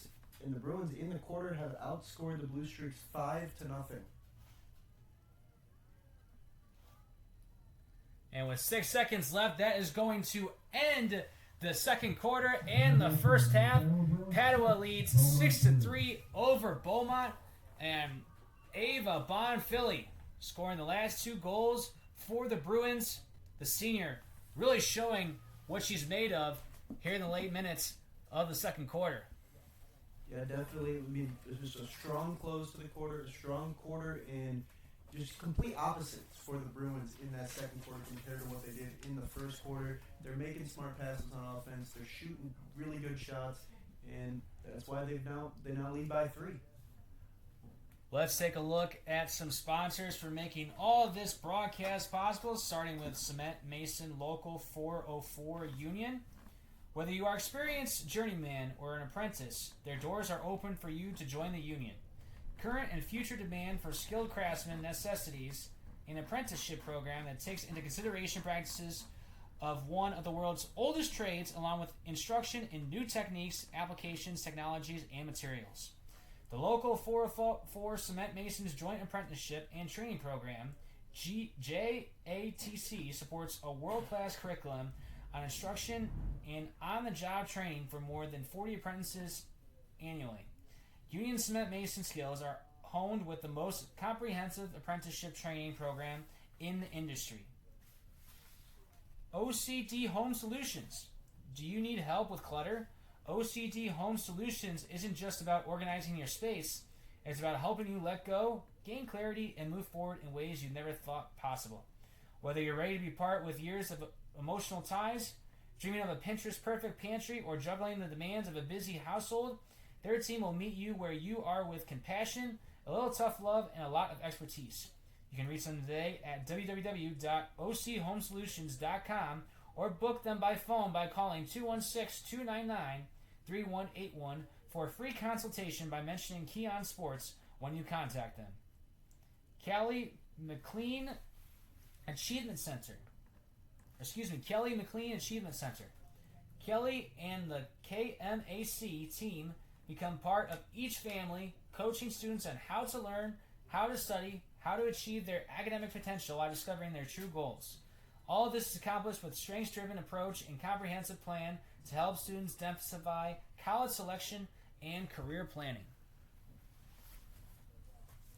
S2: the Bruins in the quarter have outscored the Blue Streaks 5-0.
S1: And with 6 seconds left, that is going to end the second quarter and the first half. Padua leads 6-3 over Beaumont, and Ava Bonfili scoring the last 2 goals for the Bruins. The senior really showing what she's made of here in the late minutes of the second quarter.
S2: Yeah, definitely. I mean, it was a strong close to the quarter, a strong quarter, and just complete opposites for the Bruins in that second quarter compared to what they did in the first quarter. They're making smart passes on offense. They're shooting really good shots, and that's why they now lead by 3.
S1: Let's take a look at some sponsors for making all of this broadcast possible, starting with Cement Mason Local 404 Union. Whether you are experienced journeyman or an apprentice, their doors are open for you to join the union. Current and future demand for skilled craftsmen necessitates an apprenticeship program that takes into consideration practices of one of the world's oldest trades, along with instruction in new techniques, applications, technologies, and materials. The Local 404 Cement Masons Joint Apprenticeship and Training Program, JATC, supports a world-class curriculum on instruction and on-the-job training for more than 40 apprentices annually. Union Cement Mason skills are honed with the most comprehensive apprenticeship training program in the industry. OCD Home Solutions. Do you need help with clutter? OCD Home Solutions isn't just about organizing your space. It's about helping you let go, gain clarity, and move forward in ways you never thought possible. Whether you're ready to be part with years of emotional ties, dreaming of a Pinterest-perfect pantry, or juggling the demands of a busy household, their team will meet you where you are with compassion, a little tough love, and a lot of expertise. You can reach them today at www.ochomesolutions.com or book them by phone by calling 216-299-3181 for a free consultation by mentioning Keon Sports when you contact them. Kelly McLean Achievement Center. Kelly McLean Achievement Center. Kelly and the KMAC team become part of each family, coaching students on how to learn, how to study, how to achieve their academic potential while discovering their true goals. All of this is accomplished with strengths-driven approach and comprehensive plan to help students densify college selection and career planning.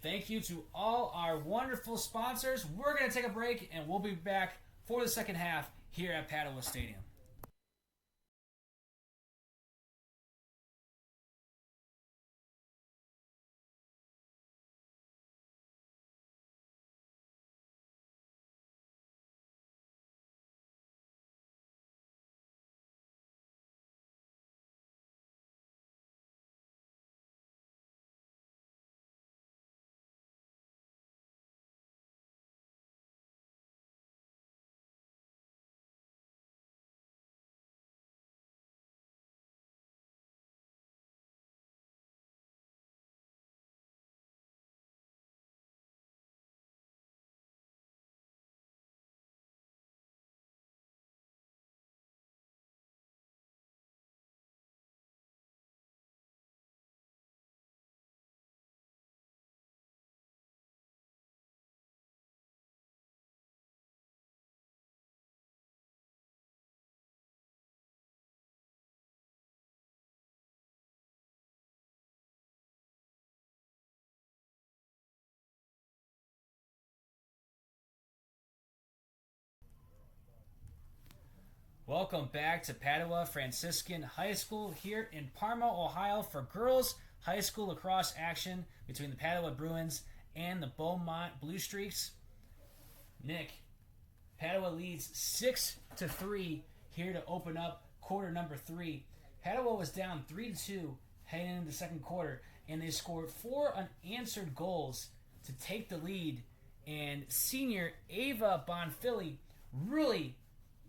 S1: Thank you to all our wonderful sponsors. We're going to take a break, and we'll be back for the second half here at Padua Stadium. Welcome back to Padua Franciscan High School here in Parma, Ohio for girls high school lacrosse action between the Padua Bruins and the Beaumont Blue Streaks. Nick, Padua leads 6-3 here to open up quarter number 3. Padua was down 3-2 heading into the second quarter, and they scored 4 unanswered goals to take the lead. And senior Ava Bonfili really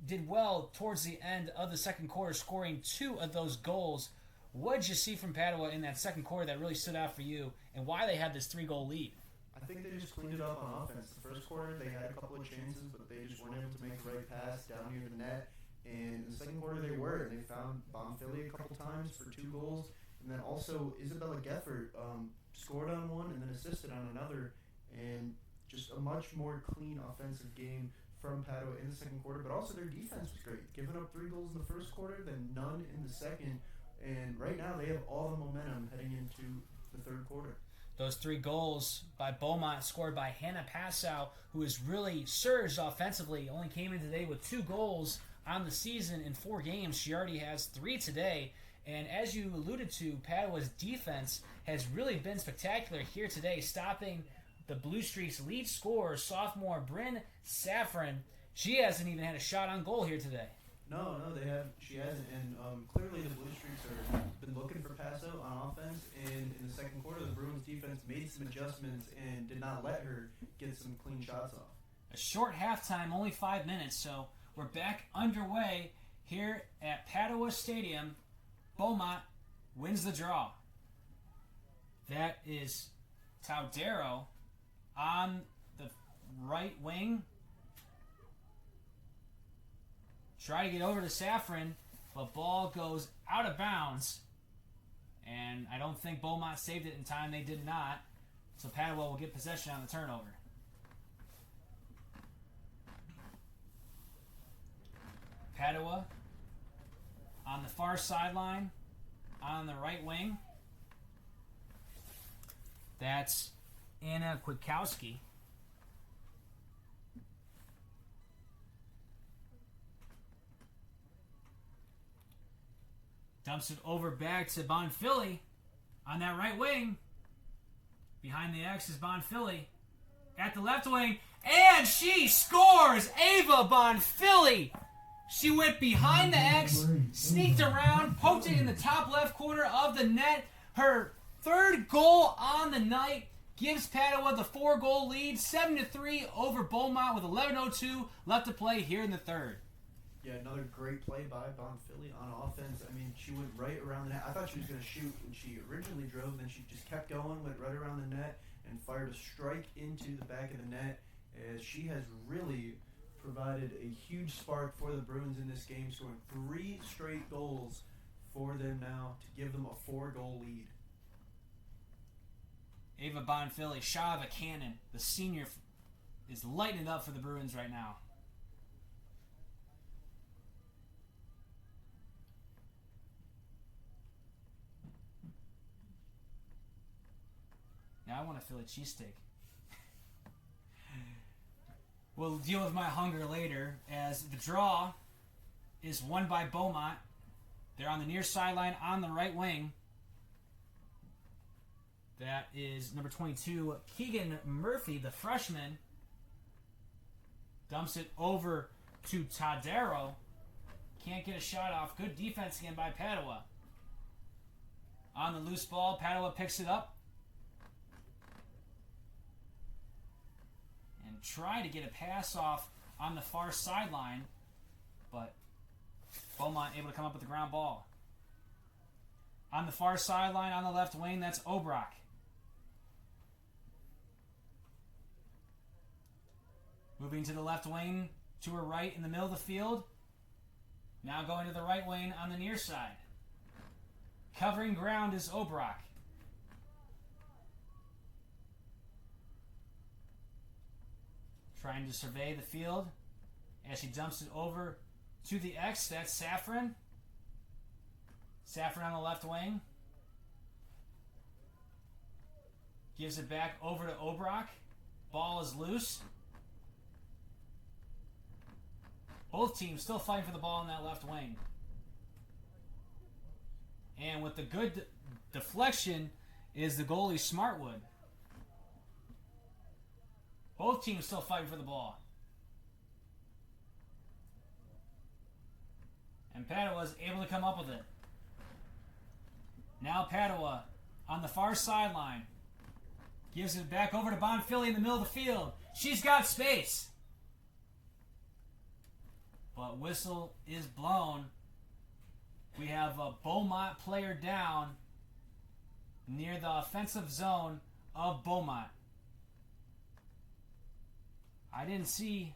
S1: did well towards the end of the second quarter, scoring 2 of those goals. What did you see from Padua in that second quarter that really stood out for you, and why they had this 3-goal lead?
S2: I think they just cleaned it up on offense. The first quarter, they had a couple of chances, but they just weren't able to make the right pass down near the net. And in the second quarter, they were. They found Bonfili a couple times for 2 goals. And then also, Isabella Geffert scored on one and then assisted on another. And just a much more clean offensive game from Padua in the second quarter, but also their defense was great. Giving up 3 goals in the first quarter, then none in the second, and right now they have all the momentum heading into the third quarter.
S1: Those 3 goals by Beaumont, scored by Hannah Passau, who has really surged offensively, only came in today with 2 goals on the season in 4 games. She already has 3 today, and as you alluded to, Padua's defense has really been spectacular here today, stopping the Blue Streaks' lead scorer, sophomore Bryn Safran. She hasn't even had a shot on goal here today.
S2: No, they have. She hasn't, and clearly the Blue Streaks are been looking for Paso on offense. And in the second quarter, the Bruins defense made some adjustments and did not let her get some clean shots off.
S1: A short halftime, only 5 minutes, so we're back underway here at Padua Stadium. Beaumont wins the draw. That is Taudero on the right wing. Try to get over to Saffron, but ball goes out of bounds. And I don't think Beaumont saved it in time. They did not. So Padua will get possession on the turnover. Padua on the far sideline, on the right wing. That's Anna Kwiatkowski. Dumps it over back to Bonfili on that right wing. Behind the X is Bonfili at the left wing. And she scores! Ava Bonfili! She went behind the X, sneaked around, poked it in the top left corner of the net. Her third goal on the night gives Padua the 4-goal lead, 7-3 over Beaumont with 11:02 left to play here in the third.
S2: Yeah, another great play by Bonfili on offense. I mean, she went right around the net. I thought she was going to shoot when she originally drove, then she just kept going, went right around the net, and fired a strike into the back of the net. As she has really provided a huge spark for the Bruins in this game, scoring 3 straight goals for them now to give them a 4-goal lead.
S1: Ava Bonfili, shot of a cannon. The senior is lighting it up for the Bruins right now. Now I want a Philly cheesesteak. We'll deal with my hunger later, as the draw is won by Beaumont. They're on the near sideline on the right wing. That is number 22, Keegan Murphy, the freshman. Dumps it over to Taudero. Can't get a shot off. Good defense again by Padua. On the loose ball, Padua picks it up. And try to get a pass off on the far sideline. But Beaumont able to come up with the ground ball. On the far sideline, on the left wing, that's Obrock. Moving to the left wing, to her right in the middle of the field. Now going to the right wing on the near side. Covering ground is Obrock. Trying to survey the field as she dumps it over to the X. That's Saffron. Saffron on the left wing. Gives it back over to Obrock. Ball is loose. Both teams still fighting for the ball in that left wing. And with the good deflection is the goalie Smartwood. Both teams still fighting for the ball. And Padua is able to come up with it. Now Padua on the far sideline. Gives it back over to Bonfili in the middle of the field. She's got space. But whistle is blown. We have a Beaumont player down near the offensive zone of Beaumont. I didn't see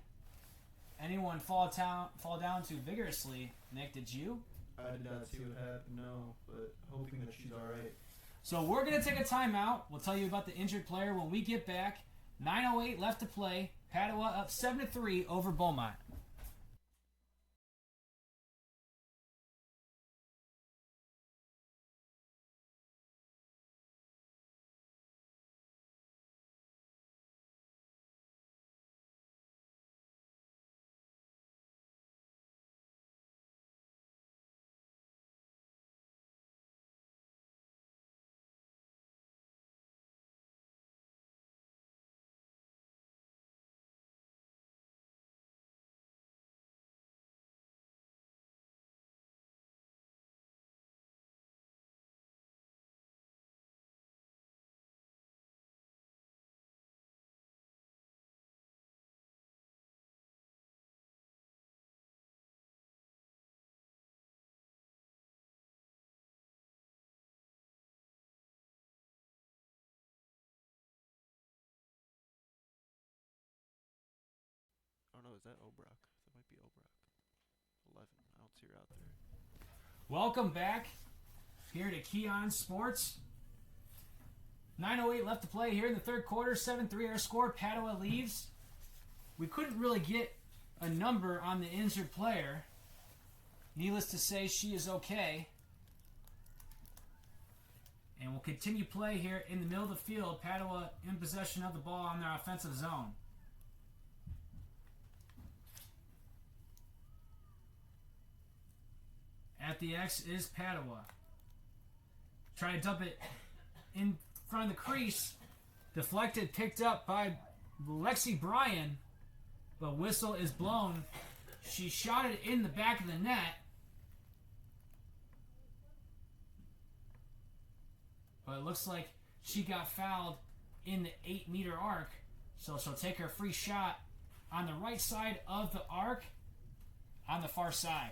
S1: anyone fall down too vigorously. Nick, did you?
S2: I did not see what happened, no, but hoping that she's all right.
S1: So we're going to take a timeout. We'll tell you about the injured player when we get back. 9:08 left to play. Padua up 7-3 over Beaumont.
S2: is that Obrock? That might be Obrock. 11. I don't see her out there.
S1: Welcome back here to Keon Sports. 9:08 left to play here in the third quarter. 7-3 our score. Padua leads. We couldn't really get a number on the injured player. Needless to say, she is okay. And we'll continue play here in the middle of the field. Padua in possession of the ball on their offensive zone. At the X is Padua. Try to dump it in front of the crease. Deflected, picked up by Lexi Bryan. But whistle is blown. She shot it in the back of the net. But it looks like she got fouled in the 8-meter arc. So she'll take her free shot on the right side of the arc on the far side.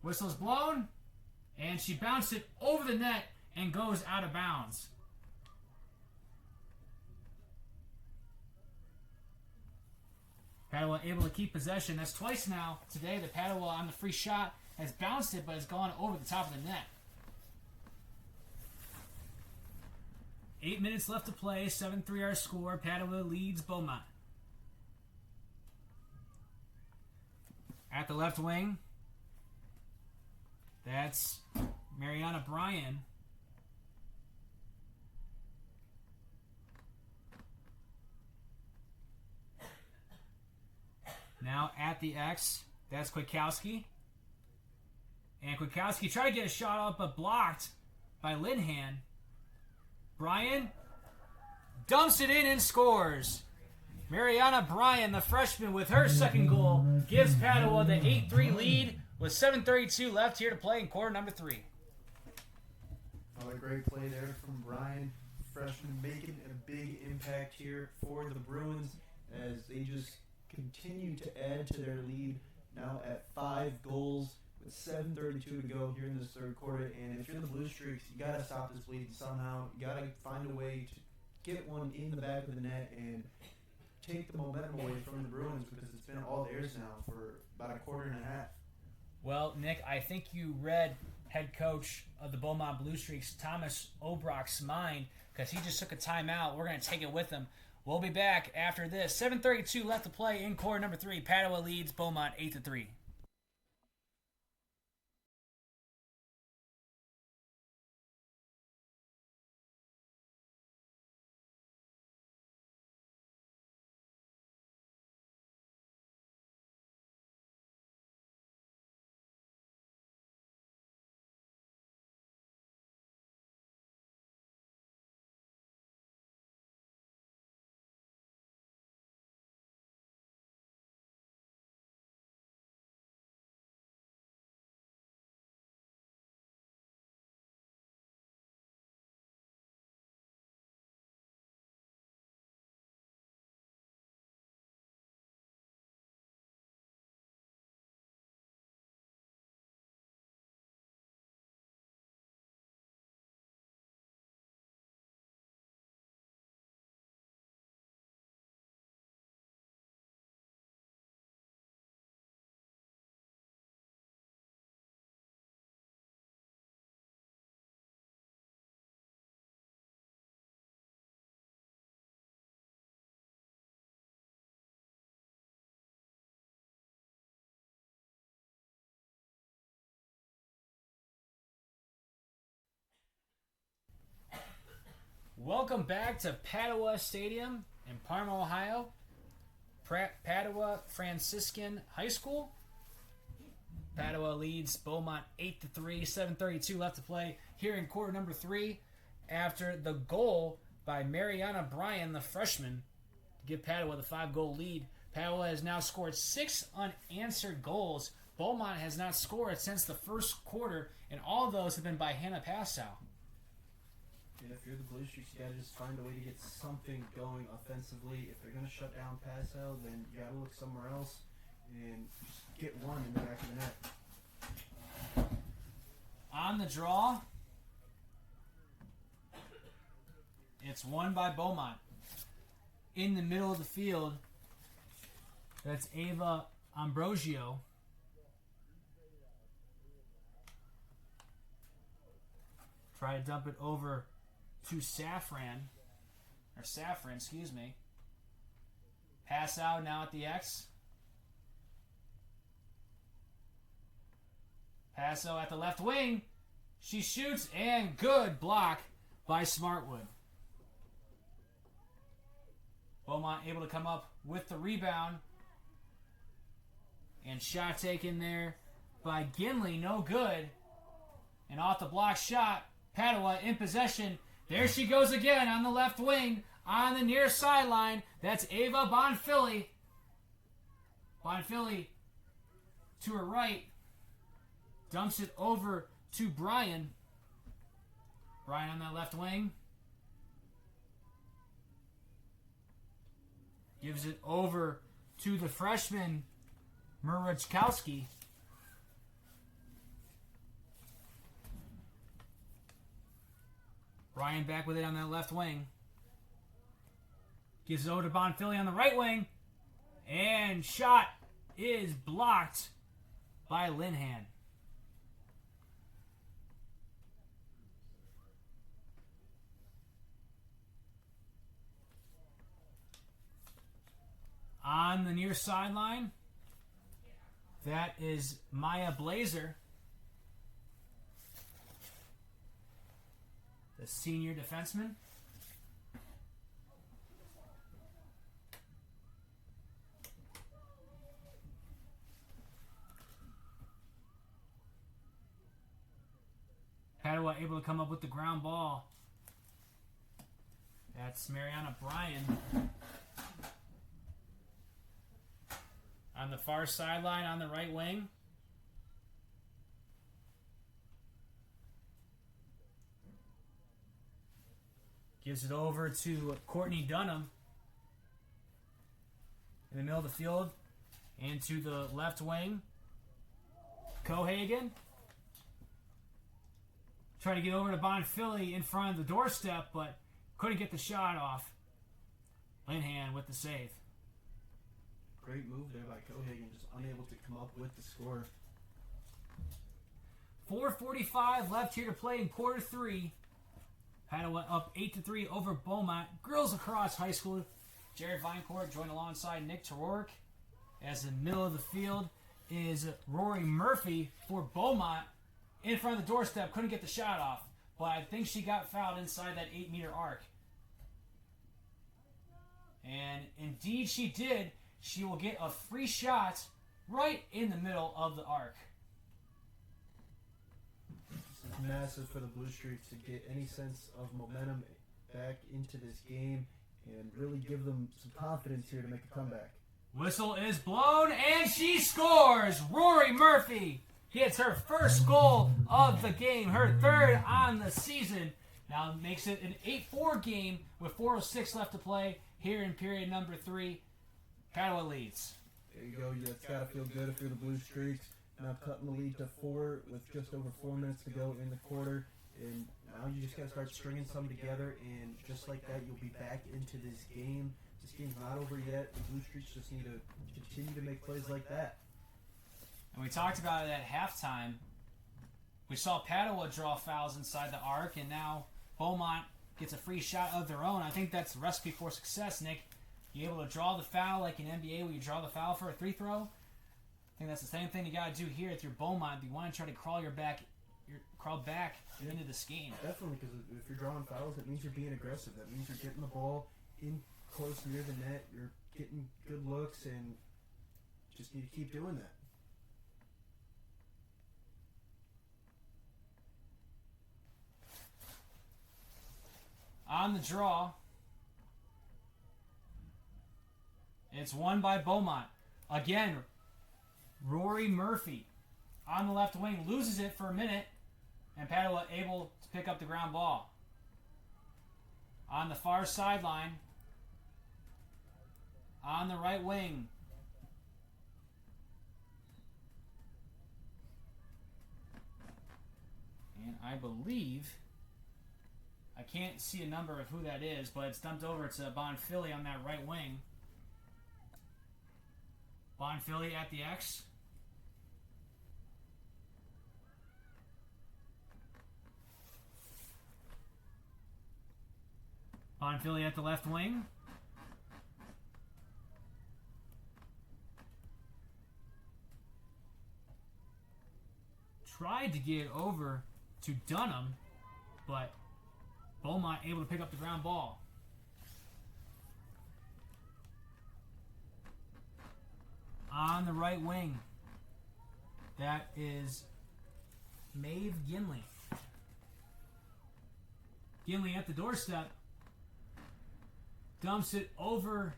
S1: Whistle's blown, and she bounced it over the net and goes out of bounds. Padua able to keep possession. That's twice now today that Padua on the free shot has bounced it, but has gone over the top of the net. 8 minutes left to play. 7-3 our score. Padua leads Beaumont. At the left wing, that's Mariana Bryan. Now at the X, that's Kwiatkowski. And Kwiatkowski tried to get a shot up, but blocked by Linhan. Bryan dumps it in and scores. Mariana Bryan, the freshman, with her second goal, gives Padua the 8-3 lead with 7:32 left here to play in quarter number 3.
S2: Another great play there from Bryan. Freshman making a big impact here for the Bruins as they just continue to add to their lead, now at 5 goals with 7:32 to go here in this third quarter. And if you're the Blue Streaks, you got to stop this bleeding somehow. You got to find a way to get one in the back of the net and take the momentum away from the Bruins, because it's been all theirs now for about a quarter and a half.
S1: Well, Nick, I think you read head coach of the Beaumont Blue Streaks, Thomas Obrock's mind, because he just took a timeout. We're going to take it with him. We'll be back after this. 7:32 left to play in quarter number 3. Padua leads Beaumont 8-3. Welcome back to Padua Stadium in Parma, Ohio. Padua Franciscan High School. Padua leads Beaumont 8-3, 7:32 left to play here in quarter number 3 after the goal by Mariana Bryan, the freshman, to give Padua the 5-goal lead. Padua has now scored 6 unanswered goals. Beaumont has not scored since the first quarter, and all of those have been by Hannah Passow.
S2: Yeah, if you're the Blue Streaks, you got to just find a way to get something going offensively. If they're going to shut down Passow, then you got to look somewhere else and just get one in the back of the net.
S1: On the draw, it's won by Beaumont. In the middle of the field, That's Ava Ambrosio. Try to dump it over to Saffron, excuse me. Pass out now at the X. Passo at the left wing. She shoots, and good block by Smartwood. Beaumont able to come up with the rebound. And shot taken there by Ginley, no good. And off the block shot, Padua in possession. There she goes again on the left wing, on the near sideline. That's Ava Bonfili. Bonfili to her right. Dumps it over to Brian. Brian on that left wing. Gives it over to the freshman, Murachkowski. Brian back with it on that left wing. Gives it over to Bonfili on the right wing. And shot is blocked by Linhan. On the near sideline, that is Maya Blazer, the senior defenseman. Padua able to come up with the ground ball. That's Mariana Bryan. On the far sideline, on the right wing. Gives it over to Courtney Dunham. In the middle of the field. And to the left wing. Cohagen. Trying to get over to Bonfili in front of the doorstep, but couldn't get the shot off. Linhan with the save.
S2: Great move there by Cohagen, just unable to come up with the score.
S1: 4:45 left here to play in quarter three. Padua up 8-3 over Beaumont. Girls Lacrosse High School. Jared Vinecourt joined alongside Nick Terork. As in the middle of the field is Rory Murphy for Beaumont. In front of the doorstep, couldn't get the shot off. But I think she got fouled inside that 8-meter arc. And indeed she did. She will get a free shot right in the middle of the arc.
S2: This is massive for the Blue Streaks to get any sense of momentum back into this game and really give them some confidence here to make a comeback.
S1: Whistle is blown, and she scores! Rory Murphy gets her first goal of the game, her third on the season. Now makes it an 8-4 game with 4:06 left to play here in period number 3. Padua leads.
S2: There you go. It's got to feel good if you're the Blue Streaks. Now cutting the lead to 4 with just over 4 minutes to go in the quarter. And now you just got to start stringing some together. And just like that, you'll be back into this game. This game's not over yet. The Blue Streaks just need to continue to make plays like that.
S1: And we talked about it at halftime. We saw Padua draw fouls inside the arc, and now Beaumont gets a free shot of their own. I think that's a recipe for success, Nick. You able to draw the foul like in NBA where you draw the foul for a free throw? I think that's the same thing you got to do here with your Beaumont. You want to try to crawl back into this game.
S2: Definitely, because if you're drawing fouls, it means you're being aggressive. That means you're getting the ball in close near the net. You're getting good looks, and just need to keep doing that.
S1: On the draw, it's won by Beaumont. Again, Rory Murphy on the left wing loses it for a minute, and Padua able to pick up the ground ball. On the far sideline, on the right wing, and I believe, I can't see a number of who that is, but it's dumped over to Bonfili on that right wing. Bonfilly at the X. Bonfilly at the left wing. Tried to get over to Dunham, but Beaumont able to pick up the ground ball. On the right wing, that is Maeve Ginley. Ginley at the doorstep. Dumps it over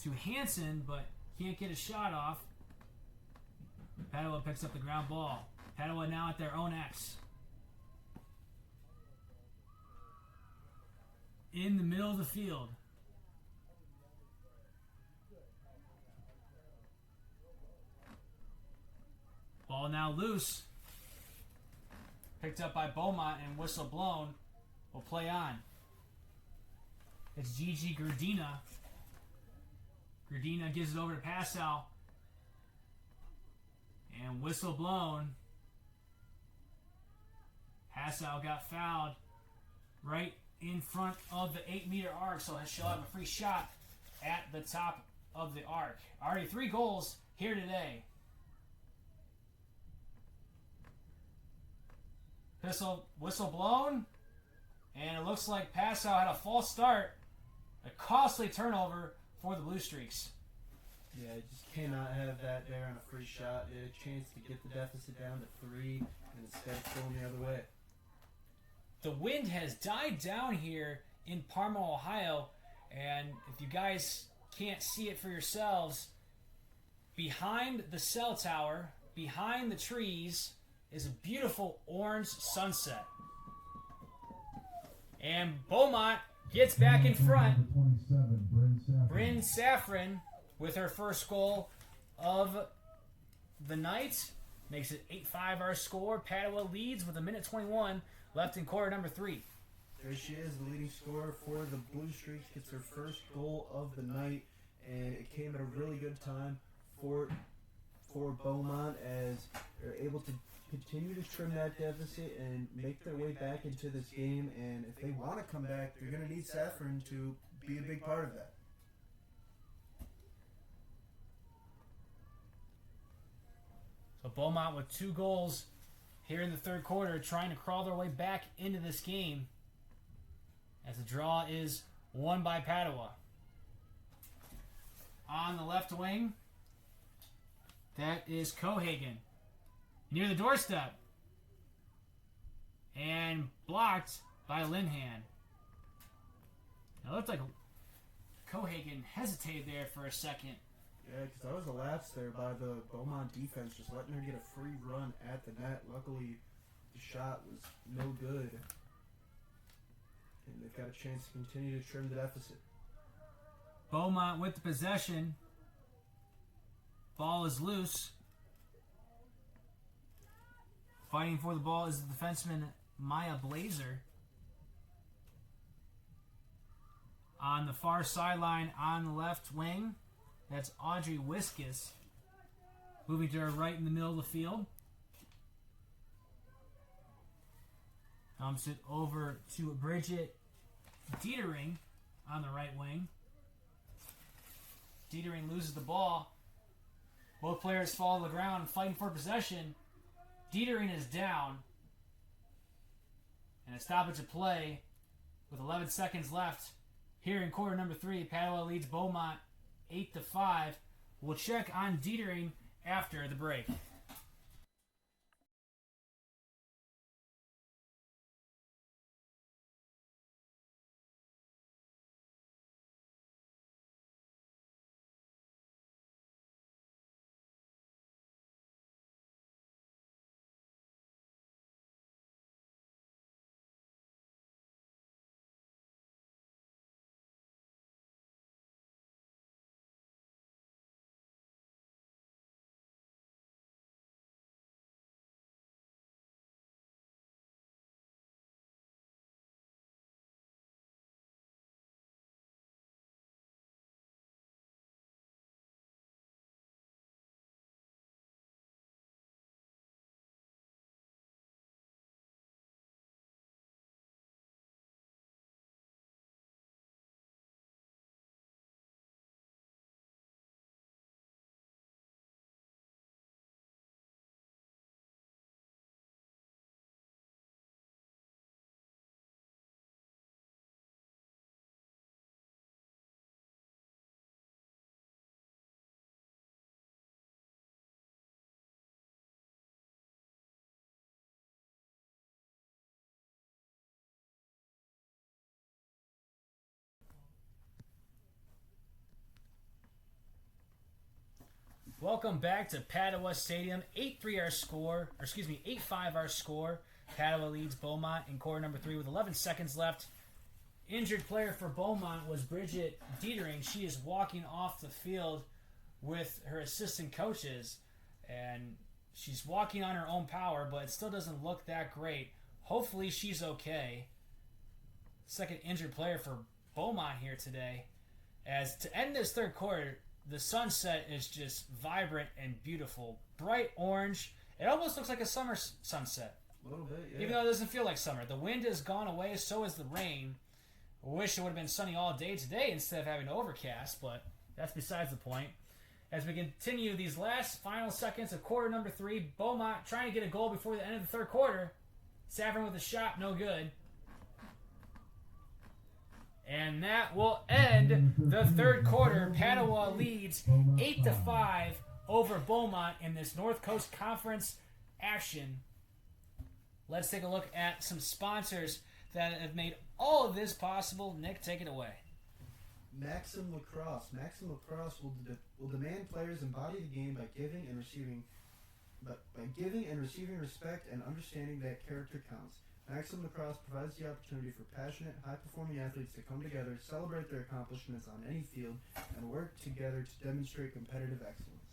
S1: to Hansen, but can't get a shot off. Padua picks up the ground ball. Padua now at their own X. In the middle of the field. Ball now loose. Picked up by Beaumont and whistle blown. Will play on. It's Gigi Gردina. Gردina gives it over to Passau. And whistle blown. Passau got fouled right in front of the 8-meter arc, so she'll have a free shot at the top of the arc. Already 3 goals here today. Whistle blown, and it looks like Passau had a false start. A costly turnover for the Blue Streaks.
S2: Yeah, you just cannot have that there on a free shot. They had a chance to get the deficit down to 3, and instead it's going the other way.
S1: The wind has died down here in Parma, Ohio, and if you guys can't see it for yourselves, behind the cell tower, behind the trees, is a beautiful orange sunset. And Beaumont gets back in front.
S3: Number 27,
S1: Bryn Safran with her first goal of the night. Makes it 8-5 our score. Padua leads with 1:21 left in quarter number 3.
S2: There she is, the leading scorer for the Blue Streaks. Gets her first goal of the night, and it came at a really good time for Beaumont as they're able to continue to trim that deficit and make their way back into this game. And if they want to come back, they're going to need Safran to be a big part of that.
S1: So Beaumont with 2 goals here in the third quarter, trying to crawl their way back into this game as the draw is won by Padua. On the left wing, that is Cohagen. Near the doorstep. And blocked by Linhan. It looked like Cohagen hesitated there for a second.
S2: Yeah, because that was a lapse there by the Beaumont defense, just letting her get a free run at the net. Luckily, the shot was no good. And they've got a chance to continue to trim the deficit.
S1: Beaumont with the possession. Ball is loose. Fighting for the ball is the defenseman Maya Blazer. On the far sideline on the left wing, that's Audrey Wiskus. Moving to her right in the middle of the field. Dumps it over to Bridget Dietering on the right wing. Dietering loses the ball. Both players fall to the ground fighting for possession. Dietering is down. And a stoppage of play with 11 seconds left. Here in quarter number 3, Padua leads Beaumont 8-5. We'll check on Dietering after the break. Welcome back to Padua Stadium. 8-3 our score, or excuse me, 8-5 our score. Padua leads Beaumont in quarter number 3 with 11 seconds left. Injured player for Beaumont was Bridget Dietering. She is walking off the field with her assistant coaches, and she's walking on her own power, but it still doesn't look that great. Hopefully she's okay. Second injured player for Beaumont here today. As to end this third quarter, the sunset is just vibrant and beautiful. Bright orange. It almost looks like a summer sunset.
S2: A little bit, yeah.
S1: Even though it doesn't feel like summer. The wind has gone away, so has the rain. I wish it would have been sunny all day today instead of having overcast, but that's besides the point. As we continue these last final seconds of quarter number 3, Beaumont trying to get a goal before the end of the third quarter. Saffron with a shot, no good. And that will end the third quarter. Padua leads 8-5 over Beaumont in this North Coast Conference action. Let's take a look at some sponsors that have made all of this possible. Nick, take it away.
S2: Maxim Lacrosse. Maxim Lacrosse will demand players embody the game by giving and receiving respect and understanding that character counts. Maxim Lacrosse provides the opportunity for passionate, high-performing athletes to come together, celebrate their accomplishments on any field, and work together to demonstrate competitive excellence.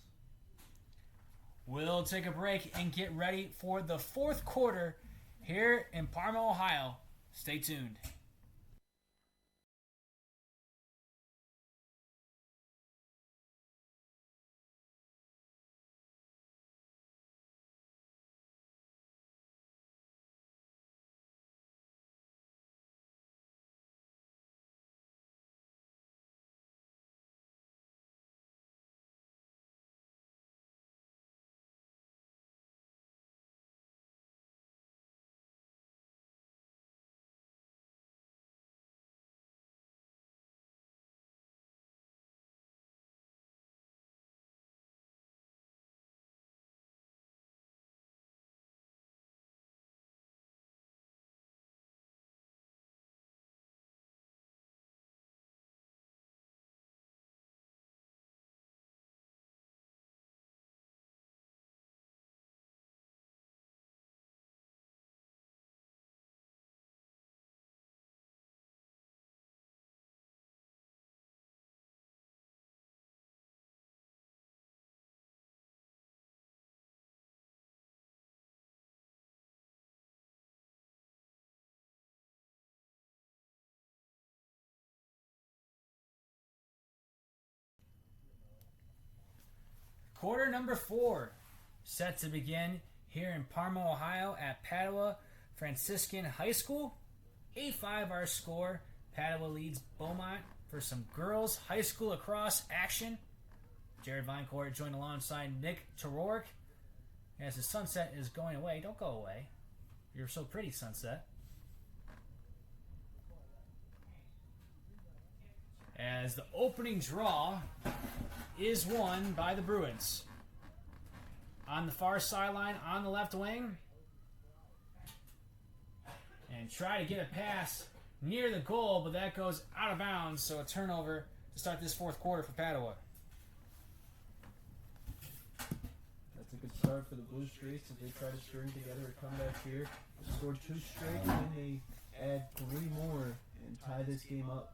S1: We'll take a break and get ready for the fourth quarter here in Parma, Ohio. Stay tuned. Quarter number 4 set to begin here in Parma, Ohio at Padua Franciscan High School. 8-5 our score. Padua leads Beaumont for some girls high school lacrosse action. Jared Vinecourt joined alongside Nick Terork. As the sunset is going away, don't go away. You're so pretty, sunset. As the opening draw is won by the Bruins. On the far sideline, on the left wing. And try to get a pass near the goal, but that goes out of bounds, so a turnover to start this fourth quarter for Padua.
S2: That's a good start for the Blue Streaks as they try to string together a comeback here. They scored 2 straight, and then they add 3 more and tie this game up.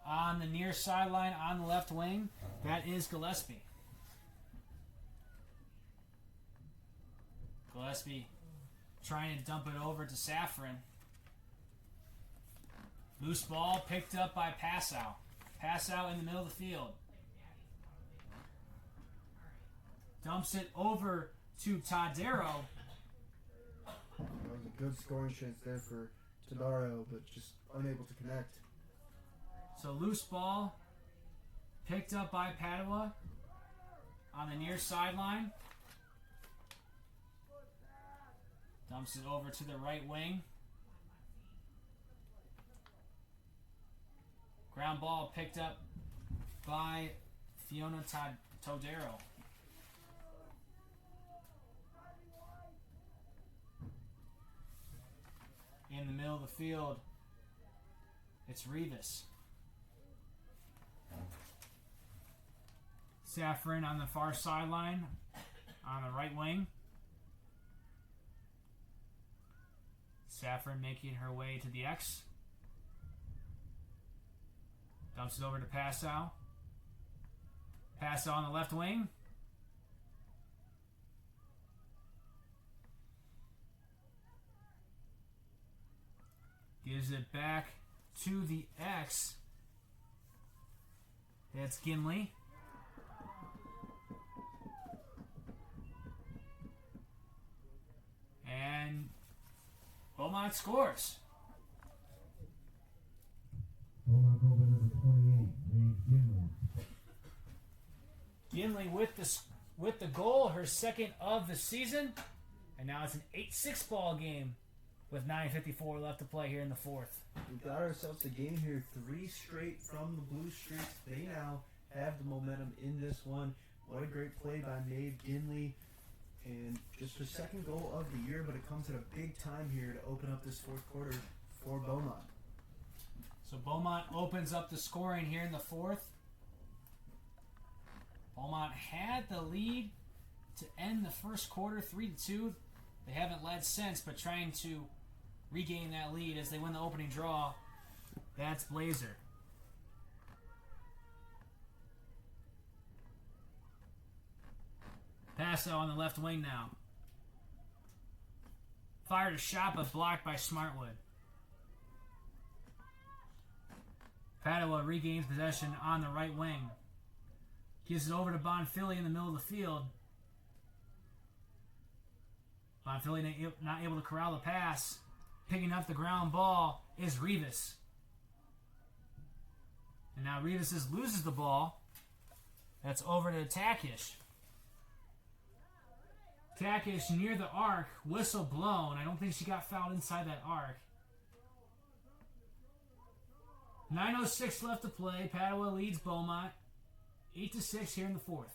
S1: On the near sideline, on the left wing, that is Gillespie. Gillespie trying to dump it over to Saffron. Loose ball picked up by Passow. Passow in the middle of the field. Dumps it over to Tadero.
S2: That was a good scoring chance there for Tadaro, but just unable to connect.
S1: So loose ball picked up by Padua on the near sideline. Dumps it over to the right wing. Ground ball picked up by Fiona Todero. In the middle of the field, it's Rivas. Saffron on the far sideline on the right wing. Saffron making her way to the X. Dumps it over to Passow. Passow on the left wing. Gives it back to the X. That's Ginley. And Beaumont scores.
S3: Beaumont goal by number 28, Maeve Ginley.
S1: Ginley with the goal, her second of the season. And now it's an 8-6 ball game with 9:54 left to play here in the fourth.
S2: We got ourselves a game here, 3 straight from the Blue Streaks. They now have the momentum in this one. What a great play by Maeve Ginley. And just her second goal of the year, but it comes at a big time here to open up this fourth quarter for Beaumont.
S1: So Beaumont opens up the scoring here in the fourth. Beaumont had the lead to end the first quarter 3-2. They haven't led since, but trying to regain that lead as they win the opening draw. That's Blazer. Passo on the left wing now. Fired a shot, but blocked by Smartwood. Padua regains possession on the right wing. Gives it over to Bonfili in the middle of the field. Bonfili not able to corral the pass. Picking up the ground ball is Rivas. And now Rivas loses the ball. That's over to Takish. Takish near the arc. Whistle blown. I don't think she got fouled inside that arc. 9:06 left to play. Padua leads Beaumont 8-6 here in the fourth.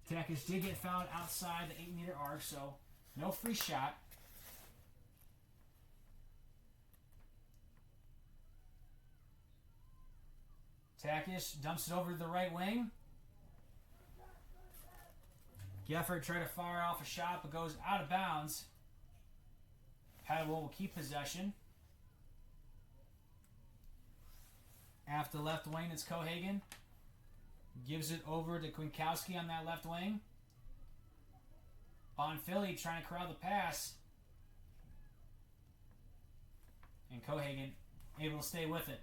S1: Takish did get fouled outside the 8-meter arc, so no free shot. Takish dumps it over to the right wing. Geffert tried to fire off a shot, but goes out of bounds. Padua will keep possession. After left wing, it's Cohagen. Gives it over to Kwinkowski on that left wing. Bonfili trying to corral the pass. And Cohagen able to stay with it.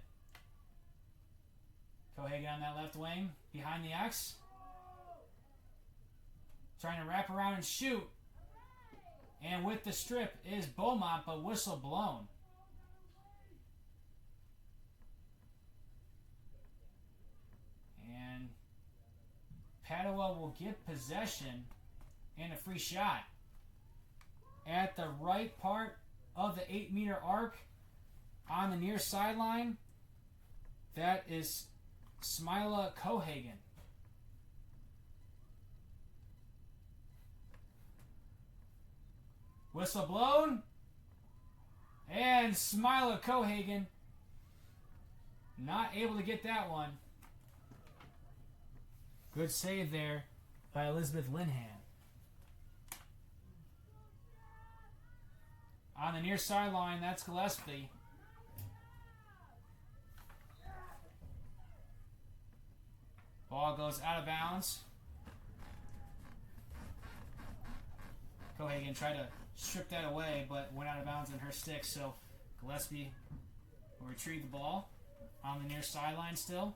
S1: Cohagen on that left wing. Behind the X. Trying to wrap around and shoot. And with the strip is Beaumont, but whistle blown. And Padua will get possession and a free shot. At the right part of the 8-meter arc on the near sideline, that is Smila Cohagen. Whistle blown. And Smila Cohagen not able to get that one. Good save there by Elizabeth Linhan. On the near sideline, that's Gillespie. Ball goes out of bounds. Cohagen tried to strip that away, but went out of bounds on her stick, so Gillespie will retrieve the ball on the near sideline still.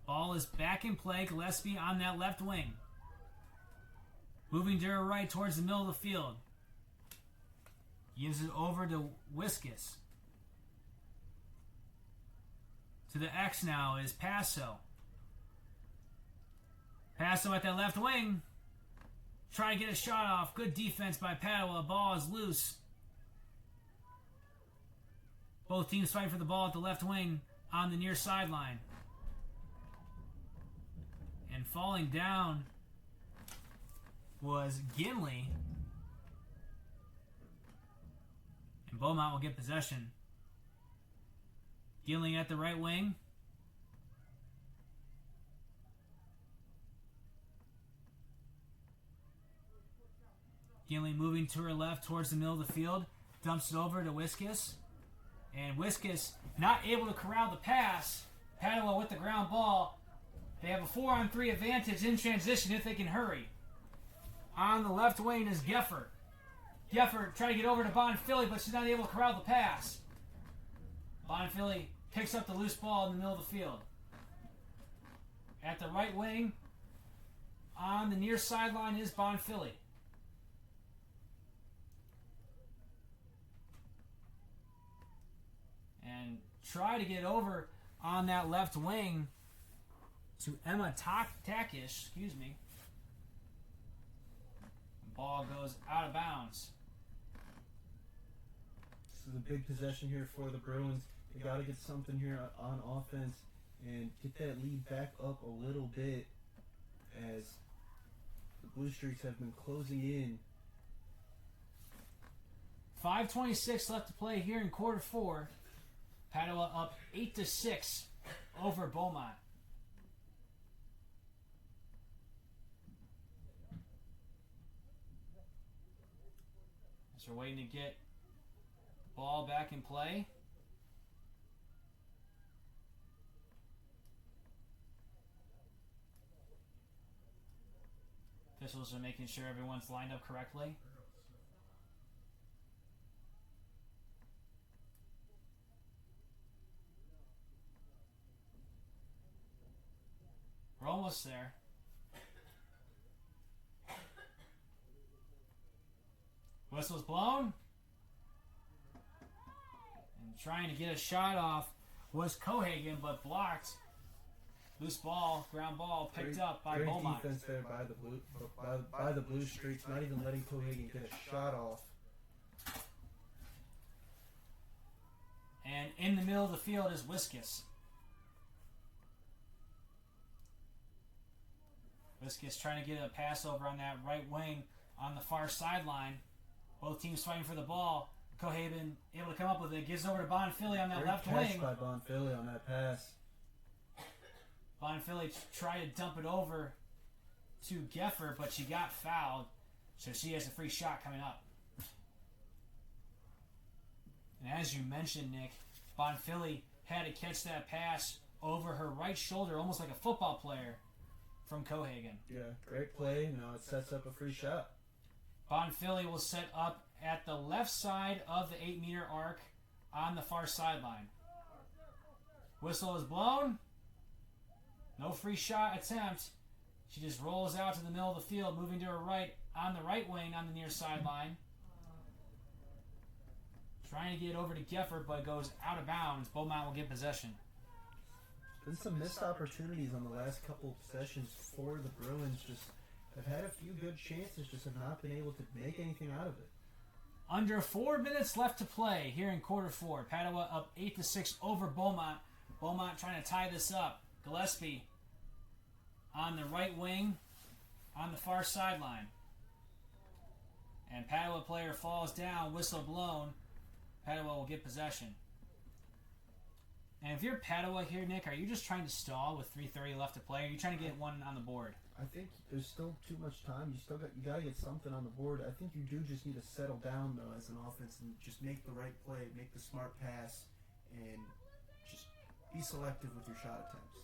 S1: Ball is back in play. Gillespie on that left wing. Moving to her right towards the middle of the field. Gives it over to Wiskus. To the X now is Passo. Passo at that left wing. Trying to get a shot off. Good defense by Padua. Ball is loose. Both teams fight for the ball at the left wing on the near sideline. And falling down was Ginley. And Beaumont will get possession. Ginley at the right wing. Gimli moving to her left towards the middle of the field. Dumps it over to Whiskas. And Whiskas not able to corral the pass. Padua with the ground ball. They have a 4-on-3 advantage in transition if they can hurry. On the left wing is Geffer. Geffer trying to get over to Bonfili, but she's not able to corral the pass. Bonfili picks up the loose ball in the middle of the field. At the right wing, on the near sideline is Bonfili. And try to get over on that left wing to Emma Takish. Excuse me. The ball goes out of bounds.
S2: This is a big possession here for the Bruins. They got to get something here on offense and get that lead back up a little bit as the Blue Streaks have been closing in.
S1: 5:26 left to play here in quarter 4. Padua up 8-6 over Beaumont. As we're waiting to get the ball back in play. Officials are making sure everyone's lined up correctly. We're almost there. Whistle's blown. And trying to get a shot off was Cohagen, but blocked. Loose ball, ground ball, picked up by Beaumont.
S2: Great defense there by the Blue Streaks, not even letting Cohagen get a shot off.
S1: And in the middle of the field is Whiskas. Whiskas trying to get a pass over on that right wing on the far sideline. Both teams fighting for the ball. Cohagen able to come up with it. Gives over to Bonfili on that left wing.
S2: Great catch by Bonfili on that pass.
S1: Bonfili tried to dump it over to Geffer, but she got fouled. So she has a free shot coming up. And as you mentioned, Nick, Bonfili had to catch that pass over her right shoulder, almost like a football player, from Cohagen.
S2: Yeah, great play. Now it sets up a free shot.
S1: Bonfili will set up at the left side of the 8-meter arc on the far sideline. Whistle is blown. No free shot attempt. She just rolls out to the middle of the field, moving to her right on the right wing on the near sideline. Trying to get over to Geffer, but goes out of bounds. Beaumont will get possession.
S2: Been some missed opportunities on the last couple of possessions for the Bruins. Just have had a few good chances, just have not been able to make anything out of it.
S1: Under 4 minutes left to play here in quarter 4. Padua up 8-6 over Beaumont. Beaumont trying to tie this up. Gillespie on the right wing on the far sideline. And Padua player falls down, whistle blown. Padua will get possession. And if you're Padua here, Nick, are you just trying to stall with 3:30 left to play? Or are you trying to get one on the board?
S2: I think there's still too much time. You got to get something on the board. I think you do just need to settle down though as an offense and just make the right play, make the smart pass, and just be selective with your shot attempts.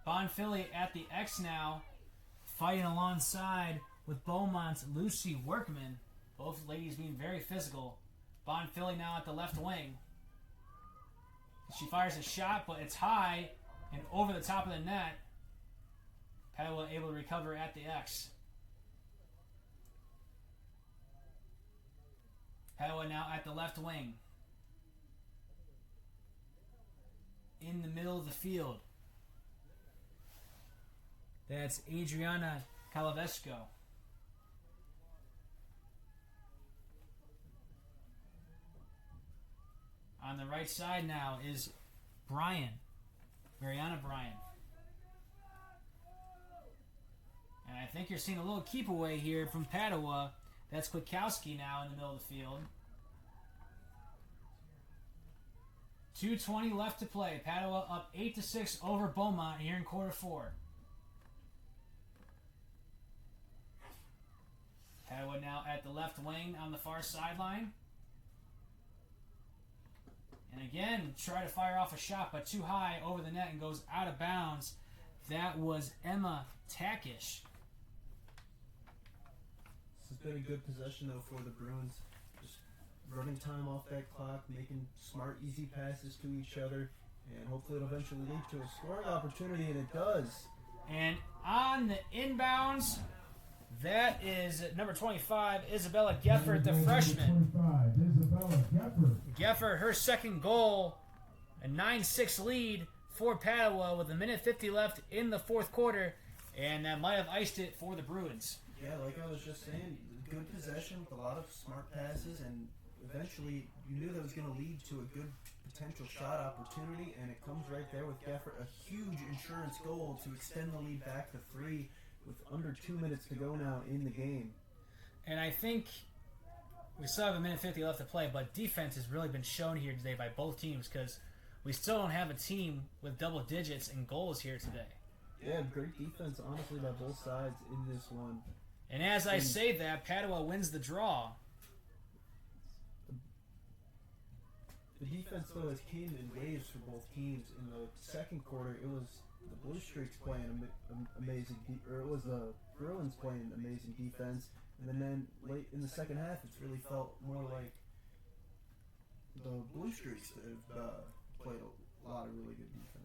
S1: Bonfili at the X now, fighting alongside with Beaumont's Lucy Workman. Both ladies being very physical. Bonfili now at the left wing. She fires a shot, but it's high and over the top of the net. Padua able to recover at the X. Padua now at the left wing. In the middle of the field. That's Adriana Calavesco. On the right side now is Mariana Bryan. And I think you're seeing a little keep away here from Padua. That's Kwiatkowski now in the middle of the field. 2:20 left to play. Padua up 8-6 over Beaumont here in quarter 4. Padua now at the left wing on the far sideline. And again, try to fire off a shot, but too high over the net and goes out of bounds. That was Emma Takish.
S2: This has been a good possession, though, for the Bruins. Just running time off that clock, making smart, easy passes to each other, and hopefully it'll eventually lead to a scoring opportunity, and it does.
S1: And on the inbounds, that is number 25, Isabella Geffert, the freshman.
S3: 25, Isabella Geffert.
S1: Geffert, her second goal, a 9-6 lead for Padua with 1:50 left in the fourth quarter, and that might have iced it for the Bruins.
S2: Yeah, like I was just saying, good possession with a lot of smart passes, and eventually you knew that was going to lead to a good potential shot opportunity, and it comes right there with Geffert, a huge insurance goal to extend the lead back to 3 with under 2 minutes to go now in the game.
S1: And I think we still have 1:50 left to play, but defense has really been shown here today by both teams because we still don't have a team with double digits in goals here today.
S2: Yeah, great defense, honestly, by both sides in this one.
S1: And as I say that, Padua wins the draw.
S2: The defense, though, has came in waves for both teams. In the second quarter, it was the Blue Streaks playing amazing, or it was the Bruins playing amazing defense. And then late in the second half, it's really felt more like the Blue Streaks that have played a lot of really good defense.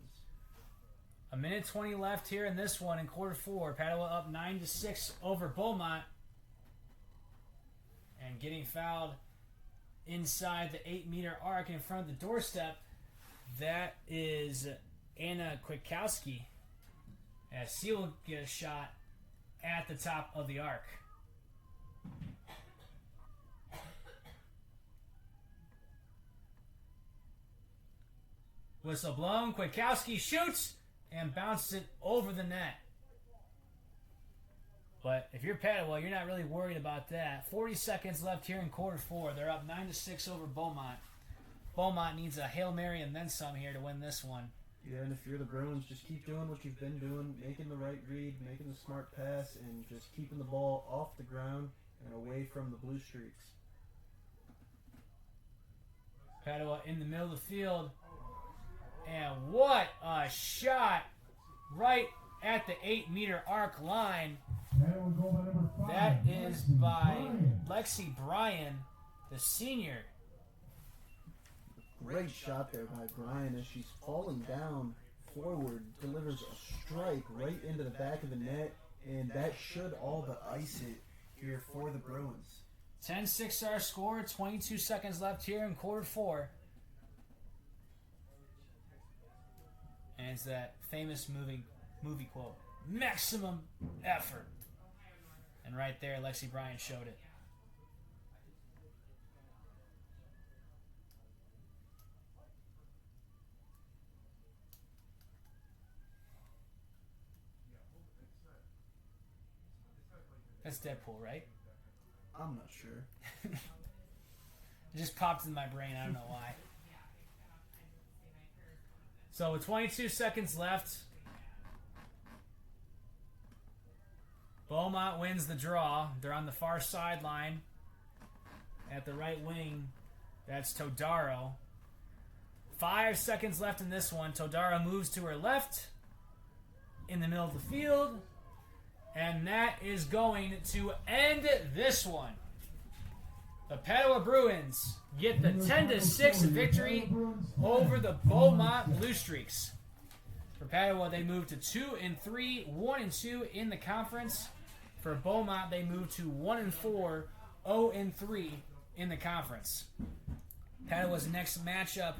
S1: 1:20 left here in this one in quarter 4. Padua up 9-6 over Beaumont. And getting fouled inside the 8-meter arc in front of the doorstep. That is Anna Kwiatkowski. As she will get a shot at the top of the arc. Whistle blown. Kwiatkowski shoots and bounces it over the net. But if you're Padua, you're not really worried about that. 40 seconds left here in quarter 4. They're up 9-6 over Beaumont. Beaumont needs a Hail Mary and then some here to win this one.
S2: Yeah, and if you're the Bruins, just keep doing what you've been doing, making the right read, making the smart pass, and just keeping the ball off the ground and away from the Blue Streaks.
S1: Padua in the middle of the field. And what a shot right at the 8-meter arc line. That is by Lexi Bryan, the senior.
S2: Great shot there by Bryan as she's falling down forward, delivers a strike right into the back of the net, and that should all but ice it here for the Bruins.
S1: 10-6 our score, 22 seconds left here in quarter 4. And it's that famous movie quote, maximum effort. And right there, Lexi Bryan showed it. That's Deadpool, right?
S2: I'm not sure.
S1: It just popped in my brain. I don't know why. So with 22 seconds left, Beaumont wins the draw. They're on the far sideline. At the right wing, that's Todaro. 5 seconds left in this one. Todaro moves to her left in the middle of the field. And that is going to end this one. The Padua Bruins get the 10-6 victory over the Beaumont Blue Streaks. For Padua, they move to 2-3, 1-2 in the conference. For Beaumont, they move to 1-4, 0-3 in the conference. Padua's next matchup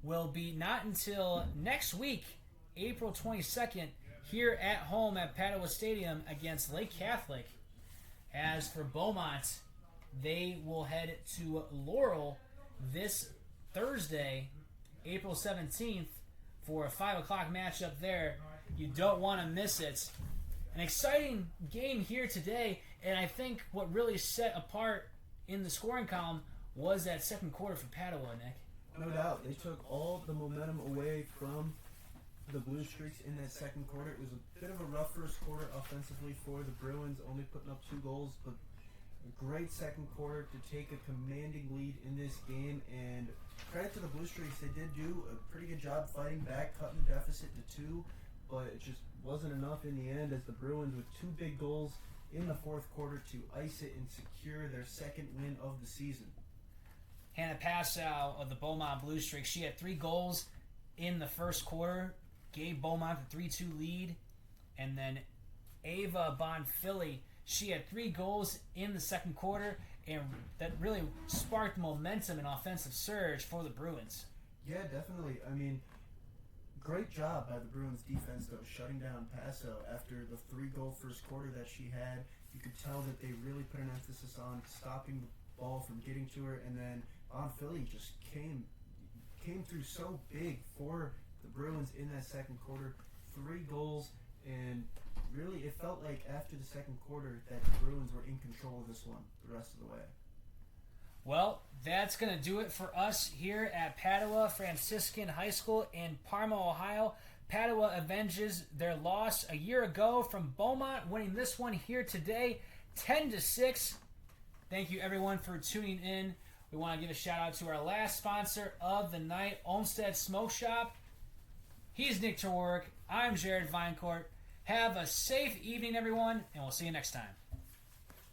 S1: will be not until next week, April 22nd, here at home at Padua Stadium against Lake Catholic. As for Beaumont, they will head to Laurel this Thursday, April 17th, for a 5 o'clock matchup there. You don't want to miss it. An exciting game here today, and I think what really set apart in the scoring column was that second quarter for Padua, Nick.
S2: No doubt. They took all the momentum away from the Blue Streaks in that second quarter. It was a bit of a rough first quarter offensively for the Bruins, only putting up 2 goals, but A great second quarter to take a commanding lead in this game, and credit to the Blue Streaks, they did do a pretty good job fighting back, cutting the deficit to 2, but it just wasn't enough in the end as the Bruins, with 2 big goals in the fourth quarter, to ice it and secure their second win of the season.
S1: Hannah Passow of the Beaumont Blue Streaks, she had 3 goals in the first quarter, gave Beaumont the 3-2 lead, and then Ava Bonfili, she had 3 goals in the second quarter, and that really sparked momentum and offensive surge for the Bruins.
S2: Yeah, definitely. I mean, great job by the Bruins defense, though, shutting down Paso after the 3-goal first quarter that she had. You could tell that they really put an emphasis on stopping the ball from getting to her, and then Bonfili just came through so big for the Bruins in that second quarter. 3 goals, and really it felt like after the second quarter that the Bruins were in control of this one the rest of the way.
S1: Well, that's going to do it for us here at Padua Franciscan High School in Parma, Ohio. Padua avenges their loss a year ago from Beaumont, winning this one here today, 10-6. Thank you, everyone, for tuning in. We want to give a shout-out to our last sponsor of the night, Olmsted Smoke Shop. He's Nick Terwark. I'm Jared Vinecourt. Have a safe evening, everyone, and we'll see you next time.